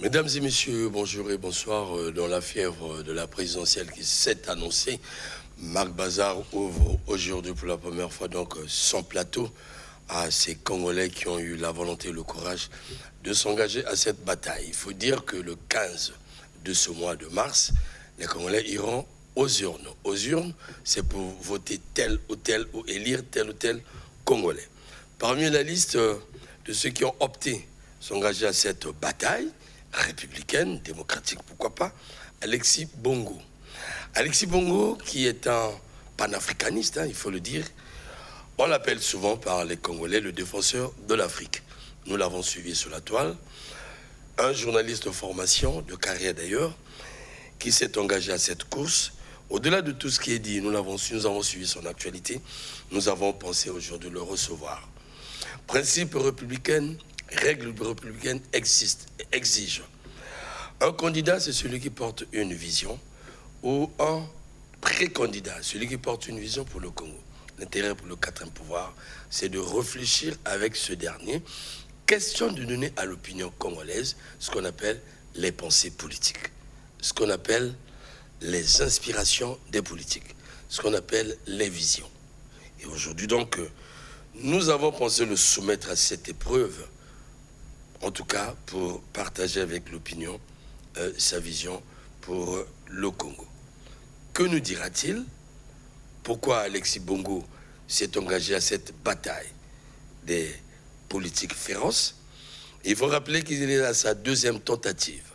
Mesdames et messieurs, bonjour et bonsoir. Dans la fièvre de la présidentielle qui s'est annoncée, Marc Bazar ouvre aujourd'hui pour la première fois donc son plateau à ces Congolais qui ont eu la volonté et le courage de s'engager à cette bataille. Il faut dire que le 15 de ce mois de mars, les Congolais iront aux urnes. Aux urnes, c'est pour voter tel ou tel ou élire tel ou tel Congolais. Parmi la liste de ceux qui ont opté s'engager à cette bataille républicaine, démocratique, pourquoi pas, Alexis Bongo. Alexis Bongo, qui est un panafricaniste, il faut le dire, on l'appelle souvent par les Congolais le défenseur de l'Afrique. Nous l'avons suivi sur la toile. Un journaliste de formation, de carrière d'ailleurs, qui s'est engagé à cette course. Au-delà de tout ce qui est dit, nous avons suivi son actualité. Nous avons pensé aujourd'hui le recevoir. Principe républicain, règles républicaines exigent. Un candidat, c'est celui qui porte une vision, ou un pré-candidat, celui qui porte une vision pour le Congo. L'intérêt pour le quatrième pouvoir, c'est de réfléchir avec ce dernier, question de donner à l'opinion congolaise ce qu'on appelle les pensées politiques, ce qu'on appelle les inspirations des politiques, ce qu'on appelle les visions. Et aujourd'hui donc, nous avons pensé le soumettre à cette épreuve, en tout cas pour partager avec l'opinion sa vision pour le Congo. Que nous dira-t-il? Pourquoi Alexis Bongo s'est engagé à cette bataille des politiques féroces? Il faut rappeler qu'il est à sa deuxième tentative.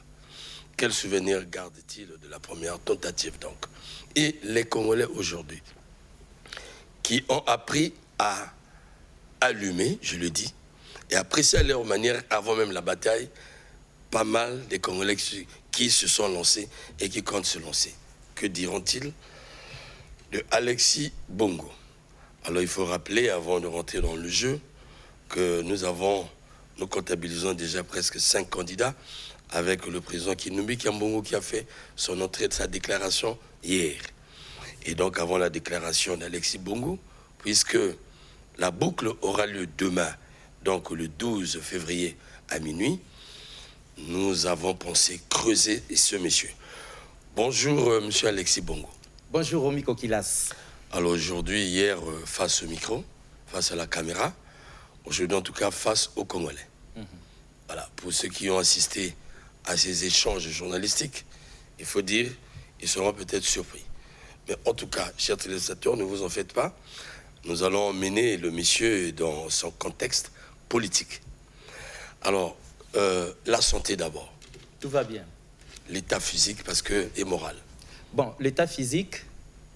Quel souvenir garde-t-il de la première tentative donc? Et les Congolais aujourd'hui, qui ont appris à allumer, je le dis, et apprécier à leur manière, avant même la bataille, pas mal des Congolais qui se sont lancés et qui comptent se lancer. Que diront-ils de Alexis Bongo? Alors il faut rappeler, avant de rentrer dans le jeu, que nous comptabilisons déjà presque 5 candidats avec le président Kinumbi Kiambongo qui a fait son entrée de sa déclaration hier. Et donc avant la déclaration d'Alexis Bongo, puisque la boucle aura lieu demain, donc le 12 février à minuit, nous avons pensé creuser ce monsieur. Bonjour, monsieur Alexis Bongo. Bonjour, Romy Kokilas. Alors aujourd'hui, hier, face au micro, face à la caméra, aujourd'hui en tout cas face aux Congolais. Voilà, pour ceux qui ont assisté à ces échanges journalistiques, il faut dire, ils seront peut-être surpris. Mais en tout cas, chers téléspectateurs, ne vous en faites pas. Nous allons emmener le monsieur dans son contexte politique. Alors, la santé d'abord. Tout va bien. L'état physique et moral. Bon, l'état physique,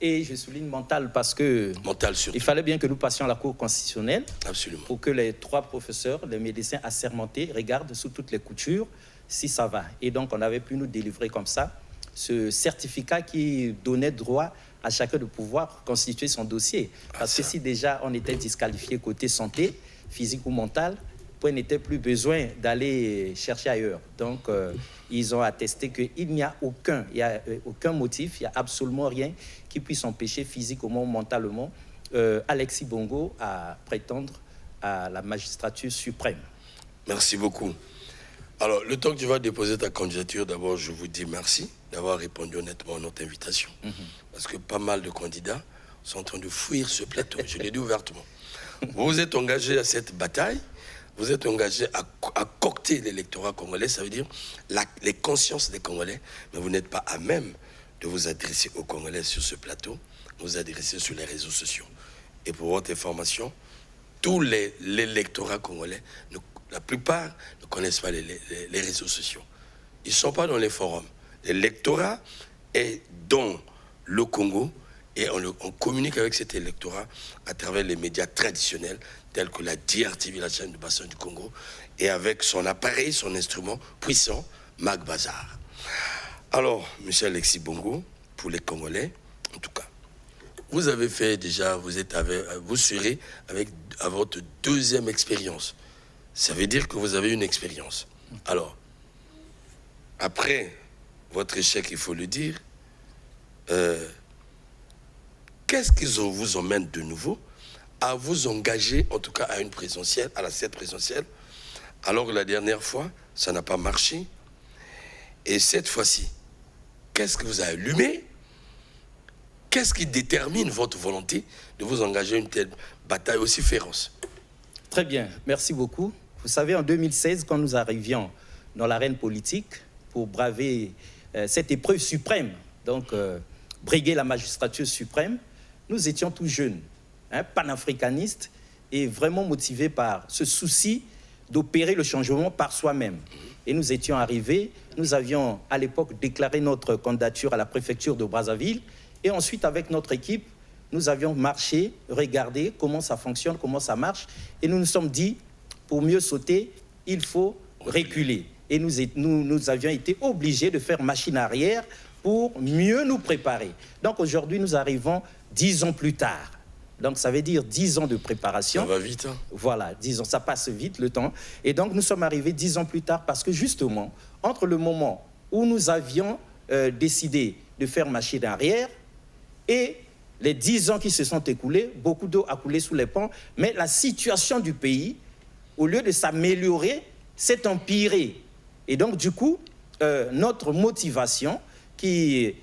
et je souligne mental parce que mental surtout. Il fallait bien que nous passions à la Cour constitutionnelle. Absolument. Pour que les 3 professeurs, les médecins assermentés, regardent sous toutes les coutures si ça va. Et donc, on avait pu nous délivrer comme ça ce certificat qui donnait droit à chacun de pouvoir constituer son dossier. Parce que si déjà on était disqualifié côté santé, physique ou mentale, il n'était plus besoin d'aller chercher ailleurs. Donc, ils ont attesté qu'il n'y a aucun motif, il n'y a absolument rien qui puisse empêcher physiquement ou mentalement Alexis Bongo à prétendre à la magistrature suprême. Merci beaucoup. Alors, le temps que tu vas déposer ta candidature, d'abord, je vous dis merci d'avoir répondu honnêtement à notre invitation. Parce que pas mal de candidats sont en train de fuir ce plateau, je l'ai dit ouvertement. Vous vous êtes engagé à cette bataille. Vous êtes engagé à cocter l'électorat congolais, ça veut dire les consciences des Congolais, mais vous n'êtes pas à même de vous adresser aux Congolais sur ce plateau, vous adresser sur les réseaux sociaux. Et pour votre information, tous l'électorat congolais, la plupart ne connaissent pas les réseaux sociaux. Ils ne sont pas dans les forums. L'électorat est dans le Congo et on communique avec cet électorat à travers les médias traditionnels tels que la DRTV, la chaîne du bassin du Congo, et avec son appareil, son instrument puissant, Marc Bazar. Alors, monsieur Alexis Bongo, pour les Congolais, en tout cas, vous avez fait déjà, vous serez à votre deuxième expérience. Ça veut dire que vous avez une expérience. Alors, après votre échec, il faut le dire, qu'est-ce qui vous emmène de nouveau à vous engager, en tout cas à cette présidentielle, alors que la dernière fois, ça n'a pas marché. Et cette fois-ci, qu'est-ce que vous avez allumé? Qu'est-ce qui détermine votre volonté de vous engager à une telle bataille aussi féroce? Très bien, merci beaucoup. Vous savez, en 2016, quand nous arrivions dans l'arène politique pour braver cette épreuve suprême, donc briguer la magistrature suprême, nous étions tous jeunes, panafricanistes et vraiment motivés par ce souci d'opérer le changement par soi-même. Et nous étions arrivés, nous avions à l'époque déclaré notre candidature à la préfecture de Brazzaville et ensuite avec notre équipe, nous avions marché, regardé comment ça fonctionne, comment ça marche et nous nous sommes dit, pour mieux sauter, il faut reculer. Et nous avions été obligés de faire machine arrière pour mieux nous préparer. Donc aujourd'hui, nous arrivons 10 ans plus tard. Donc ça veut dire 10 ans de préparation. Ça va vite, hein? Voilà, 10 ans, ça passe vite le temps. Et donc nous sommes arrivés 10 ans plus tard parce que justement, entre le moment où nous avions décidé de faire machine arrière et les 10 ans qui se sont écoulés, beaucoup d'eau a coulé sous les ponts, mais la situation du pays, au lieu de s'améliorer, s'est empirée. Et donc du coup, notre motivation qui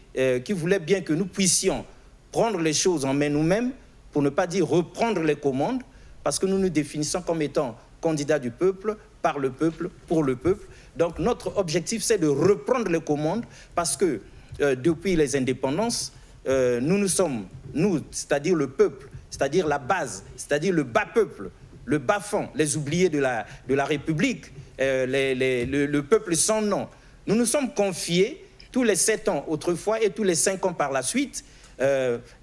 voulait bien que nous puissions prendre les choses en main nous-mêmes, pour ne pas dire reprendre les commandes, parce que nous nous définissons comme étant candidats du peuple, par le peuple, pour le peuple. Donc notre objectif, c'est de reprendre les commandes, parce que depuis les indépendances, nous sommes, c'est-à-dire le peuple, c'est-à-dire la base, c'est-à-dire le bas peuple, le bas fond, les oubliés de la République, le peuple sans nom. Nous nous sommes confiés tous les 7 ans autrefois et tous les 5 ans par la suite,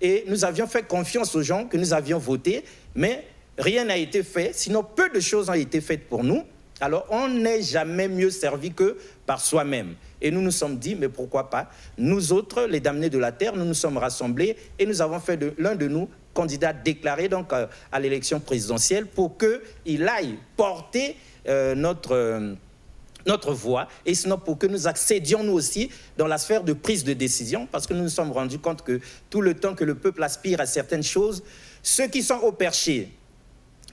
et nous avions fait confiance aux gens que nous avions votés, mais rien n'a été fait, sinon peu de choses ont été faites pour nous. Alors on n'est jamais mieux servi que par soi-même. Et nous nous sommes dit, mais pourquoi pas? Nous autres, les damnés de la terre, nous nous sommes rassemblés et nous avons fait de l'un de nous candidat déclaré donc, à l'élection présidentielle pour qu'il aille porter notre voix, et sinon pour que nous accédions nous aussi dans la sphère de prise de décision, parce que nous nous sommes rendus compte que tout le temps que le peuple aspire à certaines choses, ceux qui sont au perché,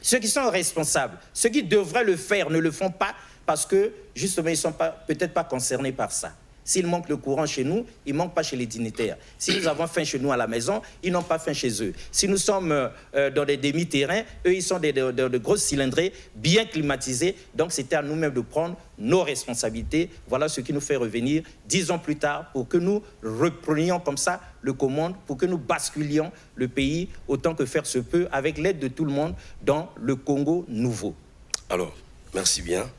ceux qui sont responsables, ceux qui devraient le faire ne le font pas parce que justement ils ne sont peut-être pas concernés par ça. S'il manque le courant chez nous, il ne manque pas chez les dignitaires. Si nous avons faim chez nous à la maison, ils n'ont pas faim chez eux. Si nous sommes dans des demi-terrains, eux, ils sont de grosses cylindrées, bien climatisées. Donc, c'était à nous-mêmes de prendre nos responsabilités. Voilà ce qui nous fait revenir 10 ans plus tard pour que nous reprenions comme ça le commande, pour que nous basculions le pays autant que faire se peut, avec l'aide de tout le monde, dans le Congo nouveau. Alors, merci bien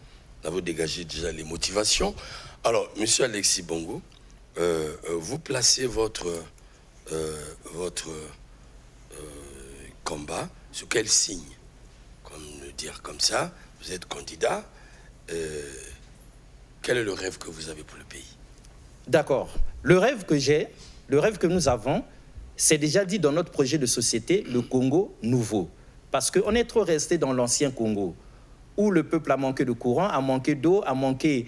d'avoir dégagé déjà les motivations. Alors, monsieur Alexis Bongo, vous placez votre combat sur quel signe? Comme le dire comme ça, vous êtes candidat. Quel est le rêve que vous avez pour le pays? D'accord. Le rêve que j'ai, le rêve que nous avons, c'est déjà dit dans notre projet de société, le Congo nouveau. Parce qu'on est trop resté dans l'ancien Congo, où le peuple a manqué de courant, a manqué d'eau, a manqué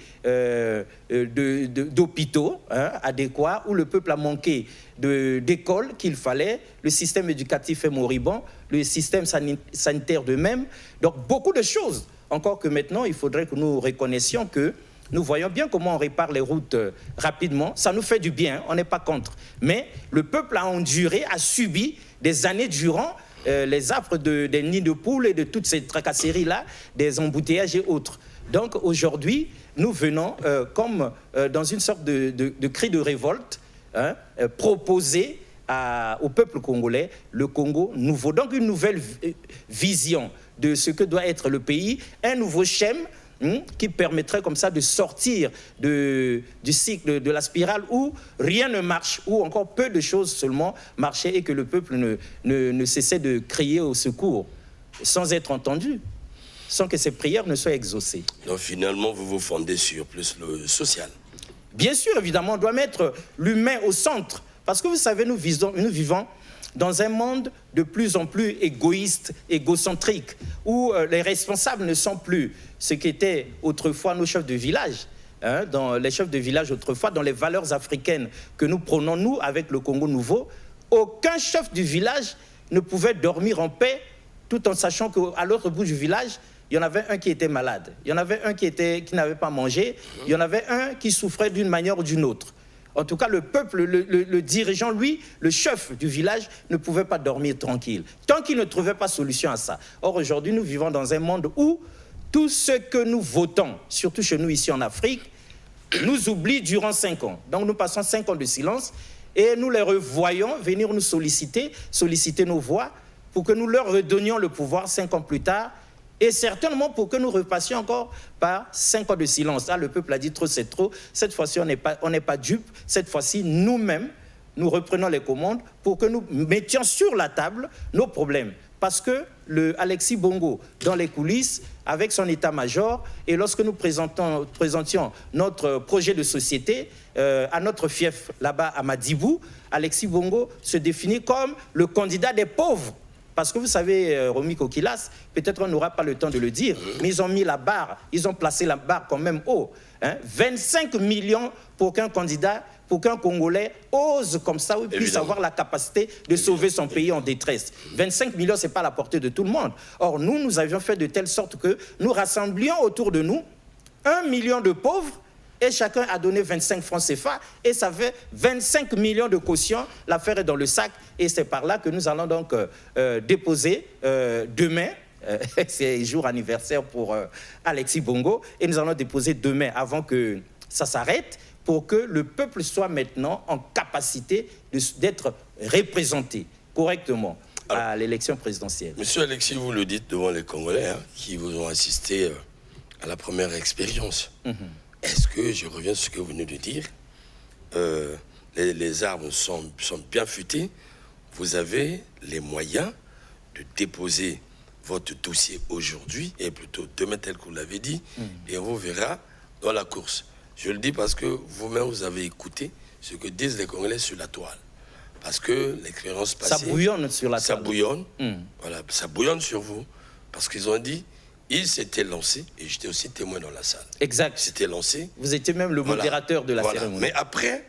d'hôpitaux adéquats, où le peuple a manqué d'écoles qu'il fallait, le système éducatif est moribond, le système sanitaire de même. Donc beaucoup de choses. Encore que maintenant, il faudrait que nous reconnaissions que nous voyons bien comment on répare les routes rapidement. Ça nous fait du bien, on n'est pas contre. Mais le peuple a enduré, a subi des années durant les affres des nids de poules et de toutes ces tracasseries-là, des embouteillages et autres. Donc aujourd'hui, nous venons, comme dans une sorte de cri de révolte, proposer au peuple congolais le Congo nouveau. Donc une nouvelle vision de ce que doit être le pays, un nouveau schéma qui permettrait comme ça de sortir du cycle, de la spirale où rien ne marche, où encore peu de choses seulement marchaient et que le peuple ne cessait de crier au secours sans être entendu, sans que ses prières ne soient exaucées. Donc finalement, vous vous fondez sur plus le social. Bien sûr, évidemment, on doit mettre l'humain au centre. Parce que vous savez, nous vivons dans un monde de plus en plus égoïste, égocentrique, où les responsables ne sont plus ce qu'étaient autrefois nos chefs de village. Dans les chefs de village autrefois, dans les valeurs africaines que nous prônons, nous, avec le Congo nouveau, aucun chef du village ne pouvait dormir en paix, tout en sachant qu'à l'autre bout du village, il y en avait un qui était malade, il y en avait un qui n'avait pas mangé, il y en avait un qui souffrait d'une manière ou d'une autre. En tout cas, le peuple, le dirigeant, lui, le chef du village, ne pouvait pas dormir tranquille, tant qu'il ne trouvait pas solution à ça. Or, aujourd'hui, nous vivons dans un monde où tout ce que nous votons, surtout chez nous ici en Afrique, nous oublie durant 5 ans. Donc, nous passons 5 ans de silence et nous les revoyons venir nous solliciter nos voix pour que nous leur redonnions le pouvoir 5 ans plus tard. Et certainement pour que nous repassions encore par 5 ans de silence. Là, le peuple a dit trop, c'est trop. Cette fois-ci, on n'est pas dupes. Cette fois-ci, nous-mêmes, nous reprenons les commandes pour que nous mettions sur la table nos problèmes. Parce que Alexis Bongo, dans les coulisses, avec son état-major, et lorsque nous présentions notre projet de société à notre fief là-bas à Madibou, Alexis Bongo se définit comme le candidat des pauvres. Parce que vous savez, Romy Kokilas, peut-être on n'aura pas le temps de le dire, mais ils ont mis la barre, ils ont placé la barre quand même haut. 25 millions pour qu'un candidat, pour qu'un Congolais ose comme ça, puisse avoir la capacité de sauver son pays en détresse. 25 millions, ce n'est pas à la portée de tout le monde. Or, nous avions fait de telle sorte que nous rassemblions autour de nous 1 million de pauvres, et chacun a donné 25 francs CFA, et ça fait 25 millions de caution. L'affaire est dans le sac, et c'est par là que nous allons donc déposer demain, c'est jour anniversaire pour Alexis Bongo, et nous allons déposer demain, avant que ça s'arrête, pour que le peuple soit maintenant en capacité d'être représenté correctement à l'élection présidentielle. Monsieur Alexis, vous le dites devant les Congolais qui vous ont assisté à la première expérience. Est-ce que, je reviens sur ce que vous venez de dire, les armes sont bien futées, vous avez les moyens de déposer votre dossier aujourd'hui, et plutôt demain tel que vous l'avez dit, et on vous verra dans la course. Je le dis parce que vous-même, vous avez écouté ce que disent les Congolais sur la toile. Parce que l'expérience passée... Ça bouillonne sur la toile. Ça bouillonne, voilà, ça bouillonne sur vous, parce qu'ils ont dit... Il s'était lancé, et j'étais aussi témoin dans la salle. Exact. Il s'était lancé. Vous étiez même le modérateur de la cérémonie. Mais après,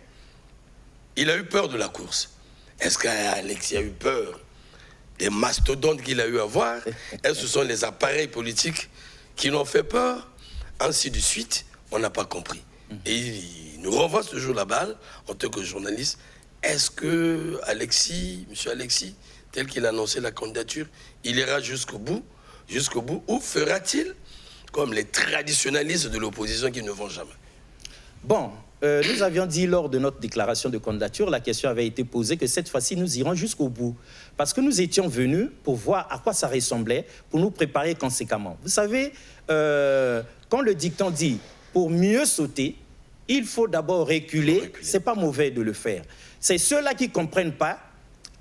il a eu peur de la course. Est-ce qu'Alexis a eu peur des mastodontes qu'il a eu à voir? Est-ce que ce sont les appareils politiques qui l'ont fait peur? Ainsi de suite, on n'a pas compris. Et il nous renvoie ce jour la balle, en tant que journaliste. Est-ce que Alexis, monsieur Alexis, tel qu'il a annoncé la candidature, il ira jusqu'au bout, ou fera-t-il comme les traditionnalistes de l'opposition qui ne vont jamais? Bon, nous avions dit lors de notre déclaration de candidature, la question avait été posée que cette fois-ci, nous irons jusqu'au bout. Parce que nous étions venus pour voir à quoi ça ressemblait, pour nous préparer conséquemment. Vous savez, quand le dicton dit « pour mieux sauter », il faut d'abord reculer. Ce n'est pas mauvais de le faire. C'est ceux-là qui ne comprennent pas,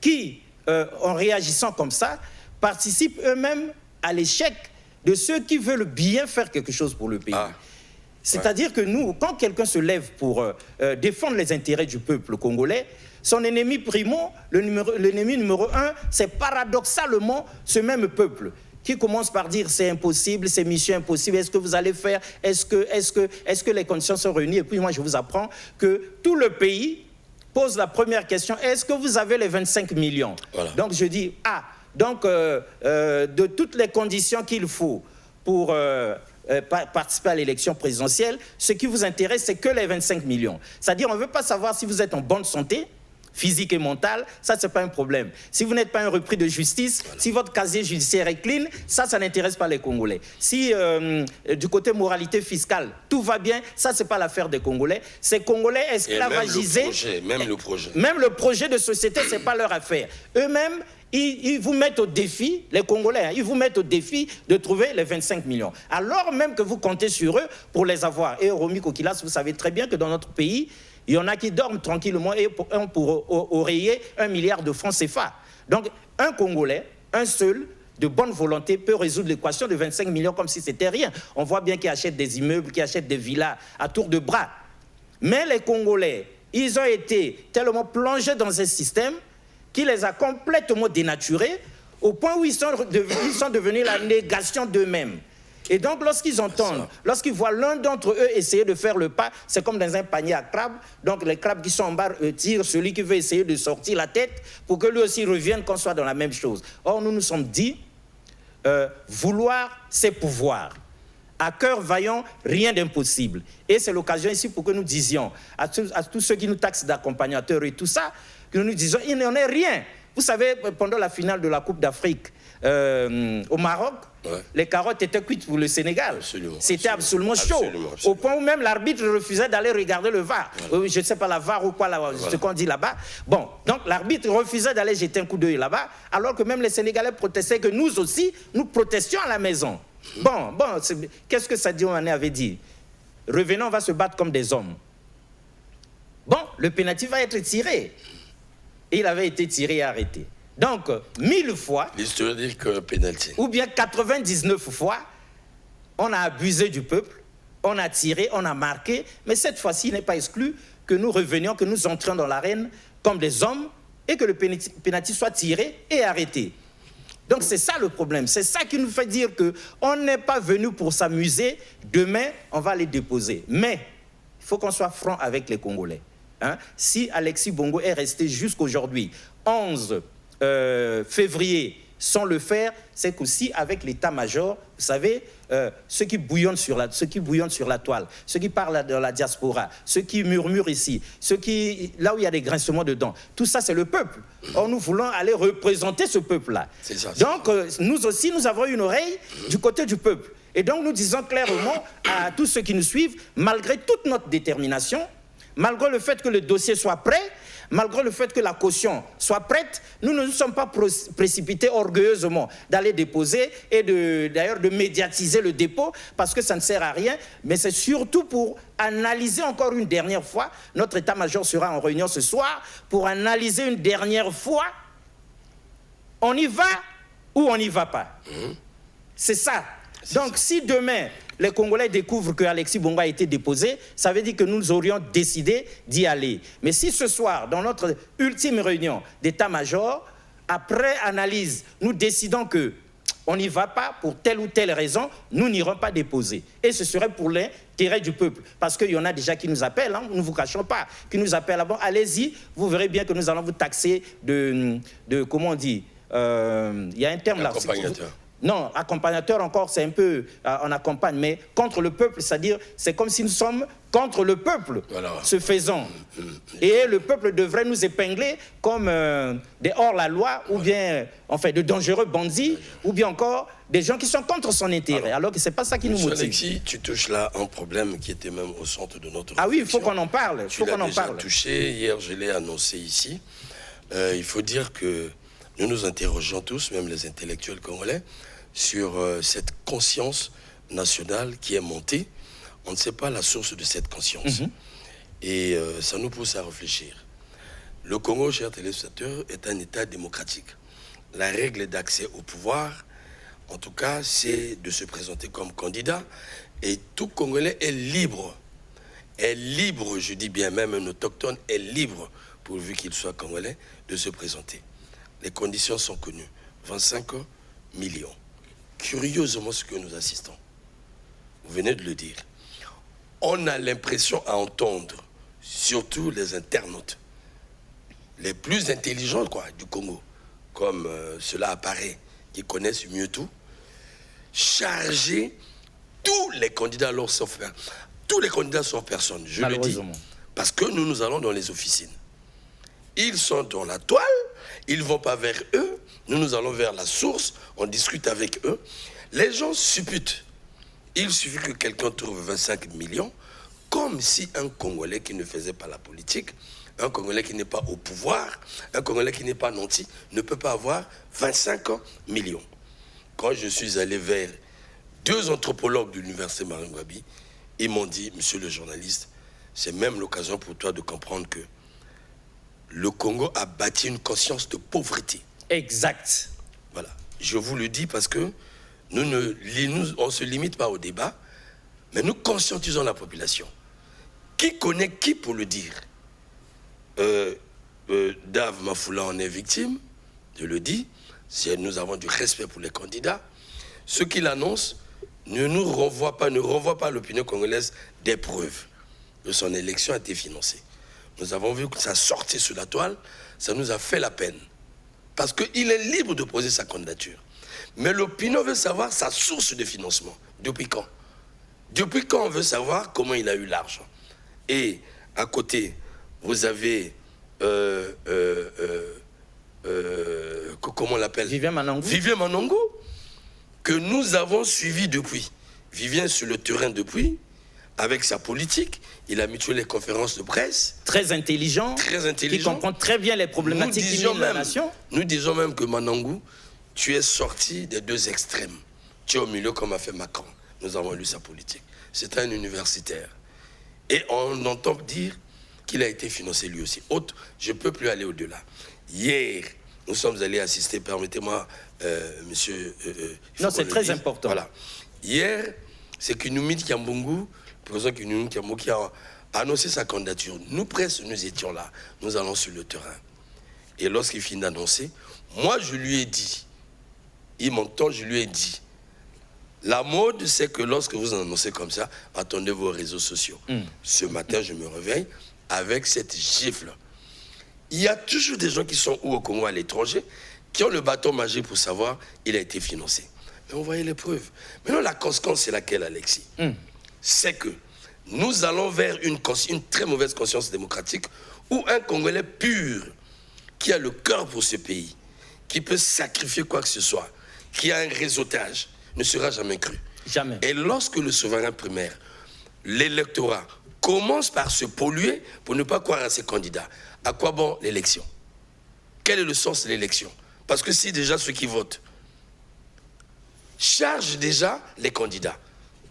qui, en réagissant comme ça, participent eux-mêmes à l'échec de ceux qui veulent bien faire quelque chose pour le pays. C'est-à-dire que nous, quand quelqu'un se lève pour défendre les intérêts du peuple congolais, son ennemi primo, l'ennemi numéro 1, c'est paradoxalement ce même peuple qui commence par dire c'est impossible, c'est mission impossible, est-ce que vous allez faire, est-ce que les conditions sont réunies? Et puis moi je vous apprends que tout le pays pose la première question, est-ce que vous avez les 25 millions? Donc je dis, donc de toutes les conditions qu'il faut pour participer à l'élection présidentielle, ce qui vous intéresse, c'est que les 25 millions. C'est-à-dire, on ne veut pas savoir si vous êtes en bonne santé, physique et mentale, ça, ce n'est pas un problème. Si vous n'êtes pas un repris de justice, si votre casier judiciaire est clean, ça n'intéresse pas les Congolais. Si, du côté moralité fiscale, tout va bien, ça, ce n'est pas l'affaire des Congolais. Ces Congolais esclavagisés... Même le projet de société, ce n'est pas leur affaire. Eux-mêmes, ils vous mettent au défi, les Congolais, ils vous mettent au défi de trouver les 25 millions. Alors même que vous comptez sur eux pour les avoir. Et Romy Kokilas, vous savez très bien que dans notre pays, il y en a qui dorment tranquillement et pour oreiller 1 milliard de francs CFA. Donc, un Congolais, un seul, de bonne volonté, peut résoudre l'équation de 25 millions comme si c'était rien. On voit bien qu'ils achètent des immeubles, qu'ils achètent des villas à tour de bras. Mais les Congolais, ils ont été tellement plongés dans un système qui les a complètement dénaturés au point où ils sont devenus la négation d'eux-mêmes. Et donc, lorsqu'ils entendent, lorsqu'ils voient l'un d'entre eux essayer de faire le pas, c'est comme dans un panier à crabes. Donc, les crabes qui sont en bas tirent celui qui veut essayer de sortir la tête pour que lui aussi revienne, qu'on soit dans la même chose. Or, nous nous sommes dit vouloir, c'est pouvoir. À cœur vaillant, rien d'impossible. Et c'est l'occasion ici pour que nous disions à tous ceux qui nous taxent d'accompagnateurs et tout ça, que nous disions, il n'en est rien. Vous savez, pendant la finale de la Coupe d'Afrique au Maroc, les carottes étaient cuites pour le Sénégal. C'était absolument chaud. Au point où même l'arbitre refusait d'aller regarder le VAR. Je ne sais pas la VAR ou quoi, ce qu'on dit là-bas. Bon, donc l'arbitre refusait d'aller jeter un coup d'œil là-bas, alors que même les Sénégalais protestaient que nous aussi, nous protestions à la maison. Bon, qu'est-ce que Sadio Mané avait dit? Revenons, on va se battre comme des hommes. Bon, le pénalty va être tiré. Et il avait été tiré et arrêté. Donc, 1000 fois, l'historique pénalty, ou bien 99 fois, on a abusé du peuple, on a tiré, on a marqué, mais cette fois-ci, il n'est pas exclu que nous revenions, que nous entrions dans l'arène comme des hommes et que le pénalty soit tiré et arrêté. Donc c'est ça le problème, c'est ça qui nous fait dire qu'on n'est pas venu pour s'amuser, demain on va les déposer. Mais il faut qu'on soit franc avec les Congolais. Hein? Si Alexis Bongo est resté jusqu'aujourd'hui, 11 février, sans le faire, c'est qu'aussi avec l'état-major, vous savez, ceux qui bouillonnent sur la toile, ceux qui parlent de la diaspora, ceux qui murmurent ici, là où il y a des grincements dedans, tout ça c'est le peuple. Or nous voulons aller représenter ce peuple-là. Donc nous aussi, nous avons une oreille du côté du peuple. Et donc nous disons clairement à tous ceux qui nous suivent, malgré toute notre détermination, malgré le fait que le dossier soit prêt, malgré le fait que la caution soit prête, nous ne nous sommes pas précipités orgueilleusement d'aller déposer et d'ailleurs de médiatiser le dépôt parce que ça ne sert à rien, mais c'est surtout pour analyser encore une dernière fois. Notre état-major sera en réunion ce soir pour analyser une dernière fois. On y va ou on n'y va pas. C'est ça. Donc si demain les Congolais découvrent que Alexis Bongo a été déposé, ça veut dire que nous aurions décidé d'y aller. Mais si ce soir, dans notre ultime réunion d'état-major, après analyse, nous décidons qu'on n'y va pas pour telle ou telle raison, nous n'irons pas déposer. Et ce serait pour l'intérêt du peuple. Parce qu'il y en a déjà qui nous appellent, hein, nous ne vous cachons pas, qui nous appellent. Bon, allez-y, vous verrez bien que nous allons vous taxer de comment on dit, il y a un terme là. Accompagnateur. Non, accompagnateur encore, c'est un peu, on accompagne, mais contre le peuple, c'est-à-dire, c'est comme si nous sommes contre le peuple, ce faisant. Et le peuple devrait nous épingler comme des hors-la-loi, ou bien, enfin, de dangereux bandits, ou bien encore des gens qui sont contre son intérêt, alors que ce n'est pas ça qui nous motive. Alexis, tu touches là un problème qui était même au centre de notre réflexion. Ah oui, il faut qu'on en parle. Tu l'as déjà touché, hier je l'ai annoncé ici. Il faut dire que nous nous interrogeons tous, même les intellectuels congolais, sur cette conscience nationale qui est montée. On ne sait pas la source de cette conscience. Et ça nous pousse à réfléchir. Le Congo, chers téléspectateurs, est un État démocratique. La règle d'accès au pouvoir, en tout cas, c'est de se présenter comme candidat. Et tout Congolais est libre. Est libre, je dis bien même un autochtone, est libre, pourvu qu'il soit Congolais, de se présenter. Les conditions sont connues. 25 millions. Curieusement, ce que nous assistons, vous venez de le dire, on a l'impression à entendre, surtout les internautes, les plus intelligents du Congo, comme cela apparaît, qui connaissent mieux tout, charger tous les candidats, alors sauf tous les candidats sauf personne, je le dis, parce que nous allons dans les officines. Ils sont dans la toile, ils ne vont pas vers eux, nous allons vers la source, on discute avec eux. Les gens supputent. Il suffit que quelqu'un trouve 25 millions, comme si un Congolais qui ne faisait pas la politique, un Congolais qui n'est pas au pouvoir, un Congolais qui n'est pas nanti, ne peut pas avoir 25 millions. Quand je suis allé vers 2 anthropologues de l'université Maringouabi, ils m'ont dit, monsieur le journaliste, c'est même l'occasion pour toi de comprendre que le Congo a bâti une conscience de pauvreté. Exact. Voilà. Je vous le dis parce que on ne se limite pas au débat, mais nous conscientisons la population. Qui connaît qui pour le dire? Dave Mafoula en est victime, je le dis. Nous avons du respect pour les candidats. Ce qu'il annonce ne nous renvoie pas, à l'opinion congolaise des preuves que son élection a été financée. Nous avons vu que ça sortait sur la toile, ça nous a fait la peine. Parce qu'il est libre de poser sa candidature. Mais l'opinion veut savoir sa source de financement. Depuis quand? Depuis quand on veut savoir comment il a eu l'argent? Et à côté, vous avez... comment on l'appelle? Vivien Manongou. Vivien Manongou, que nous avons suivi depuis. Vivien sur le terrain depuis, avec sa politique, il a mutué les conférences de presse. Très intelligent, qui comprend très bien les problématiques qui minent la nation. Nous disons même que Manongou, tu es sorti des deux extrêmes. Tu es au milieu comme a fait Macron. Nous avons lu sa politique. C'est un universitaire. Et on entend dire qu'il a été financé lui aussi. Autre, je ne peux plus aller au-delà. Hier, nous sommes allés assister, permettez-moi, monsieur... non, c'est très important. Voilà. Hier, c'est Kinumit Kiambungu, le président Kinumit Kiambungu, qui a annoncé sa candidature. Nous, presse, nous étions là. Nous allons sur le terrain. Et lorsqu'il finit d'annoncer, moi, je lui ai dit, il m'entend, je lui ai dit, la mode, c'est que lorsque vous annoncez comme ça, attendez vos réseaux sociaux. Ce matin, je me réveille avec cette gifle. Il y a toujours des gens qui sont ou au Congo, à l'étranger, qui ont le bâton magique pour savoir il a été financé. Mais on voyait les preuves. Maintenant, la conséquence, c'est laquelle, Alexis? C'est que nous allons vers une très mauvaise conscience démocratique où un Congolais pur, qui a le cœur pour ce pays, qui peut sacrifier quoi que ce soit, qui a un réseautage, ne sera jamais cru. Jamais. Et lorsque le souverain primaire, l'électorat, commence par se polluer pour ne pas croire à ses candidats, à quoi bon l'élection? Quel est le sens de l'élection? Parce que si déjà ceux qui votent chargent déjà les candidats,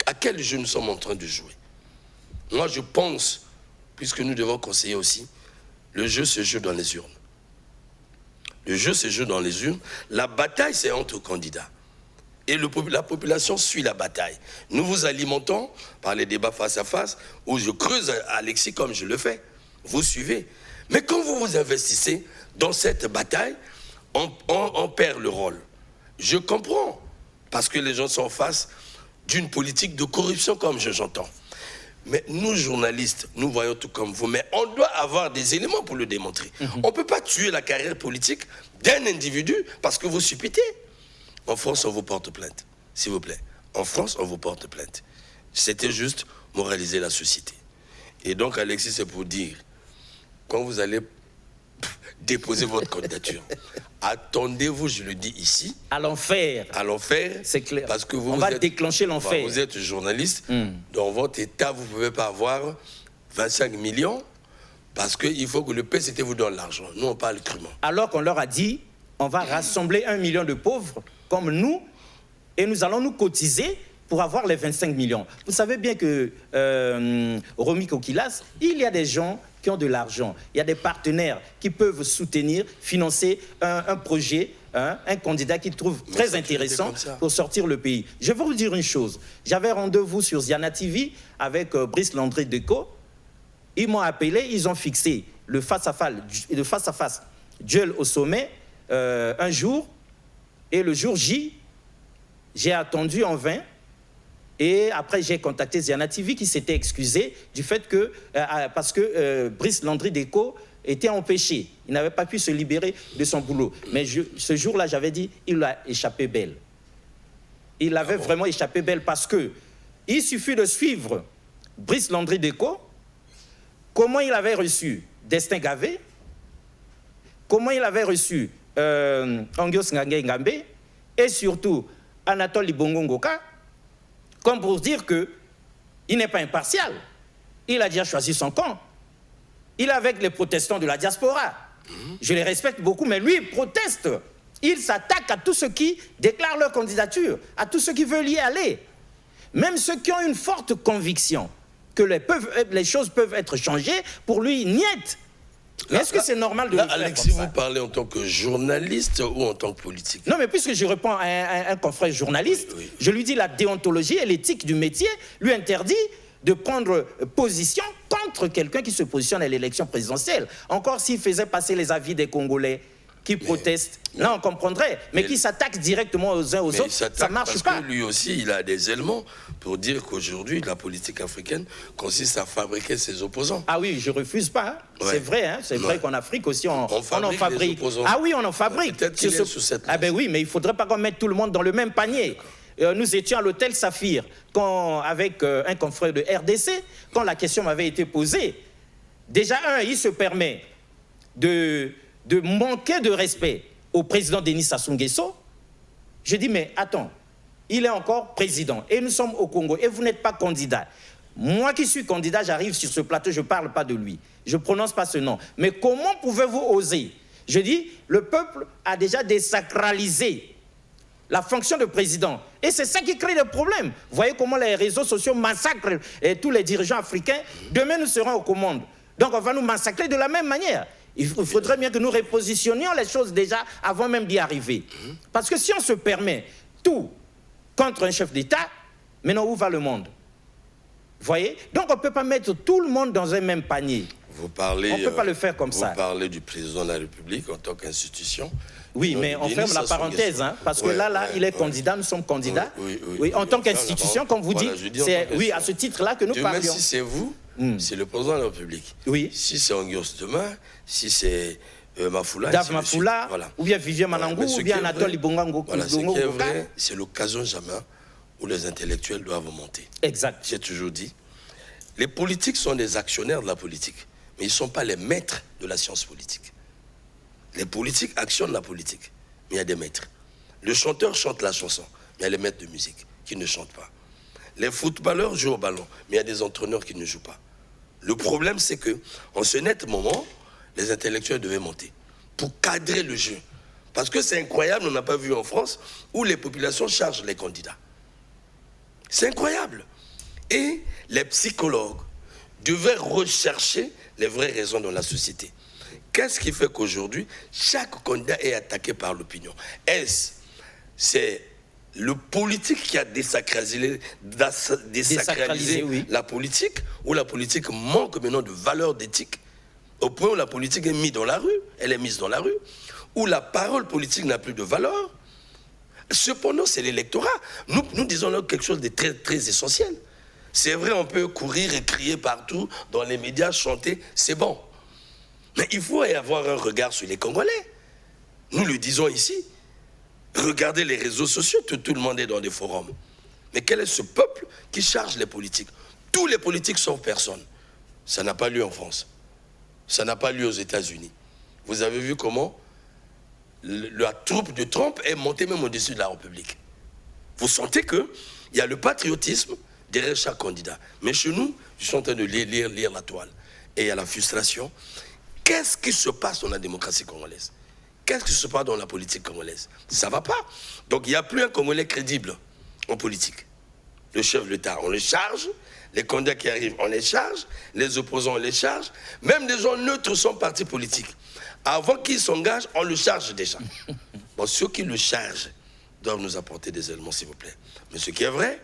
à quel jeu nous sommes en train de jouer? Moi, je pense, puisque nous devons conseiller aussi, le jeu se joue dans les urnes. Le jeu se joue dans les urnes. La bataille, c'est entre candidats. Et la population suit la bataille. Nous vous alimentons par les débats face à face, où je creuse Alexis comme je le fais. Vous suivez. Mais quand vous vous investissez dans cette bataille, on perd le rôle. Je comprends, parce que les gens sont en face d'une politique de corruption, comme j'entends. Mais nous, journalistes, nous voyons tout comme vous, mais on doit avoir des éléments pour le démontrer. On ne peut pas tuer la carrière politique d'un individu parce que vous supputez. En France, on vous porte plainte, s'il vous plaît. En France, on vous porte plainte. C'était juste moraliser la société. Et donc, Alexis, c'est pour dire, quand vous allez déposer votre candidature, attendez-vous, je le dis ici, à l'enfer. À l'enfer, c'est clair. Parce que on va déclencher l'enfer. Vous êtes journaliste, dans votre état, vous ne pouvez pas avoir 25 millions, parce qu'il faut que le PCT vous donne l'argent. Nous, on parle crûment. Alors qu'on leur a dit, on va rassembler 1 million de pauvres comme nous, et nous allons nous cotiser pour avoir les 25 millions. Vous savez bien que, Romy Kokilas, il y a des gens qui ont de l'argent. Il y a des partenaires qui peuvent soutenir, financer un projet, un candidat qu'ils trouvent très intéressant pour sortir le pays. Je vais vous dire une chose. J'avais rendez-vous sur Ziana TV avec Brice Landry Deco. Ils m'ont appelé, ils ont fixé le face-à-face duel au sommet un jour. Et le jour J, j'ai attendu en vain. Et après, j'ai contacté Ziana TV qui s'était excusé du fait que, parce que Brice Landry Deco était empêché. Il n'avait pas pu se libérer de son boulot. Mais ce jour-là, j'avais dit, il a échappé belle. Il avait vraiment échappé belle parce que il suffit de suivre Brice Landry Deco, comment il avait reçu Destin Gavé, comment il avait reçu Angios Ngange Ngambe, et surtout Anatole Libongo Ngoka, comme pour dire qu'il n'est pas impartial. Il a déjà choisi son camp. Il est avec les protestants de la diaspora. Je les respecte beaucoup, mais lui, il proteste. Il s'attaque à tous ceux qui déclarent leur candidature, à tous ceux qui veulent y aller. Même ceux qui ont une forte conviction que les choses peuvent être changées, pour lui, niet. Mais est-ce que c'est normal de le faire Alexis, comme ça? vous parlez en tant que journaliste ou en tant que politique? Non, mais puisque je réponds à un confrère journaliste, oui. Je lui dis la déontologie et l'éthique du métier lui interdit de prendre position contre quelqu'un qui se positionne à l'élection présidentielle. Encore s'il faisait passer les avis des Congolais qui protestent, là on comprendrait, mais qui s'attaquent directement aux uns aux autres, ça ne marche pas. Parce que lui aussi, il a des éléments pour dire qu'aujourd'hui, la politique africaine consiste à fabriquer ses opposants. Ah oui, je ne refuse pas. Hein. Ouais. C'est vrai, hein. C'est vrai qu'en Afrique aussi, on en fabrique. Ah oui, on en fabrique. Peut-être qu'il est sous cette liste. Ah ben oui, mais il ne faudrait pas qu'on mette tout le monde dans le même panier. Nous étions à l'hôtel Saphir, avec un confrère de RDC, quand la question m'avait été posée. Déjà, il se permet de manquer de respect au président Denis Sassou Nguesso. Je dis, mais attends, il est encore président et nous sommes au Congo et vous n'êtes pas candidat. Moi qui suis candidat, j'arrive sur ce plateau, je ne parle pas de lui. Je ne prononce pas ce nom. Mais comment pouvez-vous oser? Je dis, le peuple a déjà désacralisé la fonction de président. Et c'est ça qui crée des problèmes. Vous voyez comment les réseaux sociaux massacrent tous les dirigeants africains. Demain, nous serons aux commandes. Donc, on va nous massacrer de la même manière. Il faudrait bien que nous repositionnions les choses déjà avant même d'y arriver. Parce que si on se permet tout contre un chef d'État, maintenant, où va le monde? Vous voyez? Donc, on ne peut pas mettre tout le monde dans un même panier. On ne peut pas le faire comme ça. Vous parlez du président de la République en tant qu'institution. Oui, mais on ferme la parenthèse, hein, parce que là, il est candidat, nous sommes candidats. Oui, en tant qu'institution, comme vous dites, c'est à ce titre-là que nous parlions. Même si c'est vous, c'est le président de la République. Oui. Si c'est Angios demain, si c'est Mafoula, Dave Mafoula, voilà. Ou bien Vivien Manangou, ou bien Anatole Ibongango. Voilà, ce qui est vrai, c'est l'occasion jamais où les intellectuels doivent monter. Exact. J'ai toujours dit, les politiques sont des actionnaires de la politique, mais ils ne sont pas les maîtres de la science politique. Les politiques actionnent la politique, mais il y a des maîtres. Le chanteur chante la chanson, mais il y a les maîtres de musique qui ne chantent pas. Les footballeurs jouent au ballon, mais il y a des entraîneurs qui ne jouent pas. Le problème, c'est qu'en ce net moment, les intellectuels devaient monter pour cadrer le jeu. Parce que c'est incroyable, on n'a pas vu en France, où les populations chargent les candidats. C'est incroyable. Et les psychologues devaient rechercher les vraies raisons dans la société. Qu'est-ce qui fait qu'aujourd'hui, chaque candidat est attaqué par l'opinion? C'est le politique qui a désacralisé oui, la politique, ou la politique manque maintenant de valeurs d'éthique, au point où la politique est mise dans la rue, elle est mise dans la rue, où la parole politique n'a plus de valeur. Cependant, c'est l'électorat. Nous disons là quelque chose de très, très essentiel. C'est vrai, on peut courir et crier partout, dans les médias, chanter, c'est bon. Mais il faut y avoir un regard sur les Congolais. Nous le disons ici. Regardez les réseaux sociaux, tout le monde est dans des forums. Mais quel est ce peuple qui charge les politiques? Tous les politiques sauf personne. Ça n'a pas lieu en France. Ça n'a pas lieu aux États-Unis. Vous avez vu comment la troupe de Trump est montée même au-dessus de la République. Vous sentez qu'il y a le patriotisme derrière chaque candidat. Mais chez nous, je suis en train de lire la toile. Et il y a la frustration. Qu'est-ce qui se passe dans la démocratie congolaise? Qu'est-ce qui se passe dans la politique congolaise? Ça ne va pas. Donc il n'y a plus un Congolais crédible en politique. Le chef de l'État, on le charge. Les candidats qui arrivent, on les charge. Les opposants, on les charge. Même des gens neutres sont partis politiques. Avant qu'ils s'engagent, on le charge déjà. Bon, ceux qui le chargent doivent nous apporter des éléments, s'il vous plaît. Mais ce qui est vrai,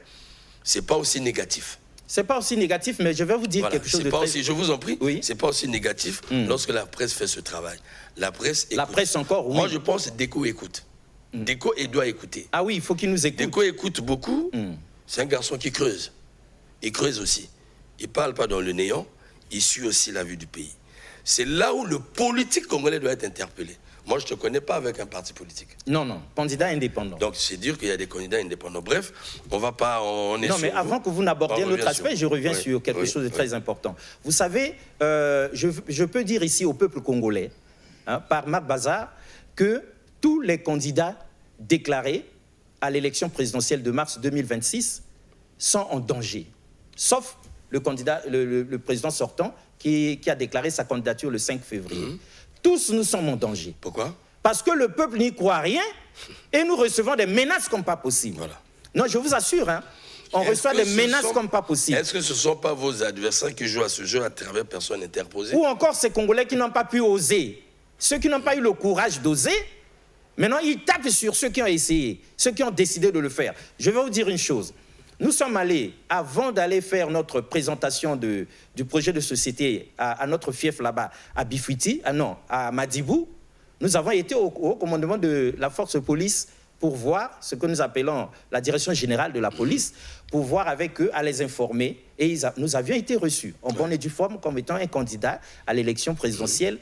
ce n'est pas aussi négatif. C'est pas aussi négatif, mais je vais vous dire quelque chose de très... Je vous en prie, oui, c'est pas aussi négatif lorsque la presse fait ce travail. La presse écoute. La presse encore, oui. Moi, je pense que Déco écoute. Déco, il doit écouter. Ah oui, il faut qu'il nous écoute. Déco écoute beaucoup. C'est un garçon qui creuse. Il creuse aussi. Il ne parle pas dans le néant. Il suit aussi la vie du pays. C'est là où le politique congolais doit être interpellé. Moi, je ne te connais pas avec un parti politique. Non, non, candidat indépendant. Donc, c'est dire qu'il y a des candidats indépendants. Bref, on ne va pas... Non, mais avant que vous n'abordiez un autre aspect, je reviens sur quelque chose de très important. Vous savez, je peux dire ici au peuple congolais, par Marc Bazar, que tous les candidats déclarés à l'élection présidentielle de mars 2026 sont en danger. Sauf le candidat, le président sortant, qui a déclaré sa candidature le 5 février. Tous nous sommes en danger. Pourquoi? Parce que le peuple n'y croit rien et nous recevons des menaces comme pas possible. Voilà. Non, je vous assure, on reçoit des menaces comme pas possible. Est-ce que ce ne sont pas vos adversaires qui jouent à ce jeu à travers personnes interposées? Ou encore ces Congolais qui n'ont pas pu oser. Ceux qui n'ont pas eu le courage d'oser, maintenant ils tapent sur ceux qui ont essayé, ceux qui ont décidé de le faire. Je vais vous dire une chose. Nous sommes allés, avant d'aller faire notre présentation du projet de société à notre fief là-bas, à Bifouiti, à Madibou, nous avons été au commandement de la force de police pour voir ce que nous appelons la direction générale de la police, pour voir avec eux, à les informer. Et nous avions été reçus en bonne et due forme comme étant un candidat à l'élection présidentielle,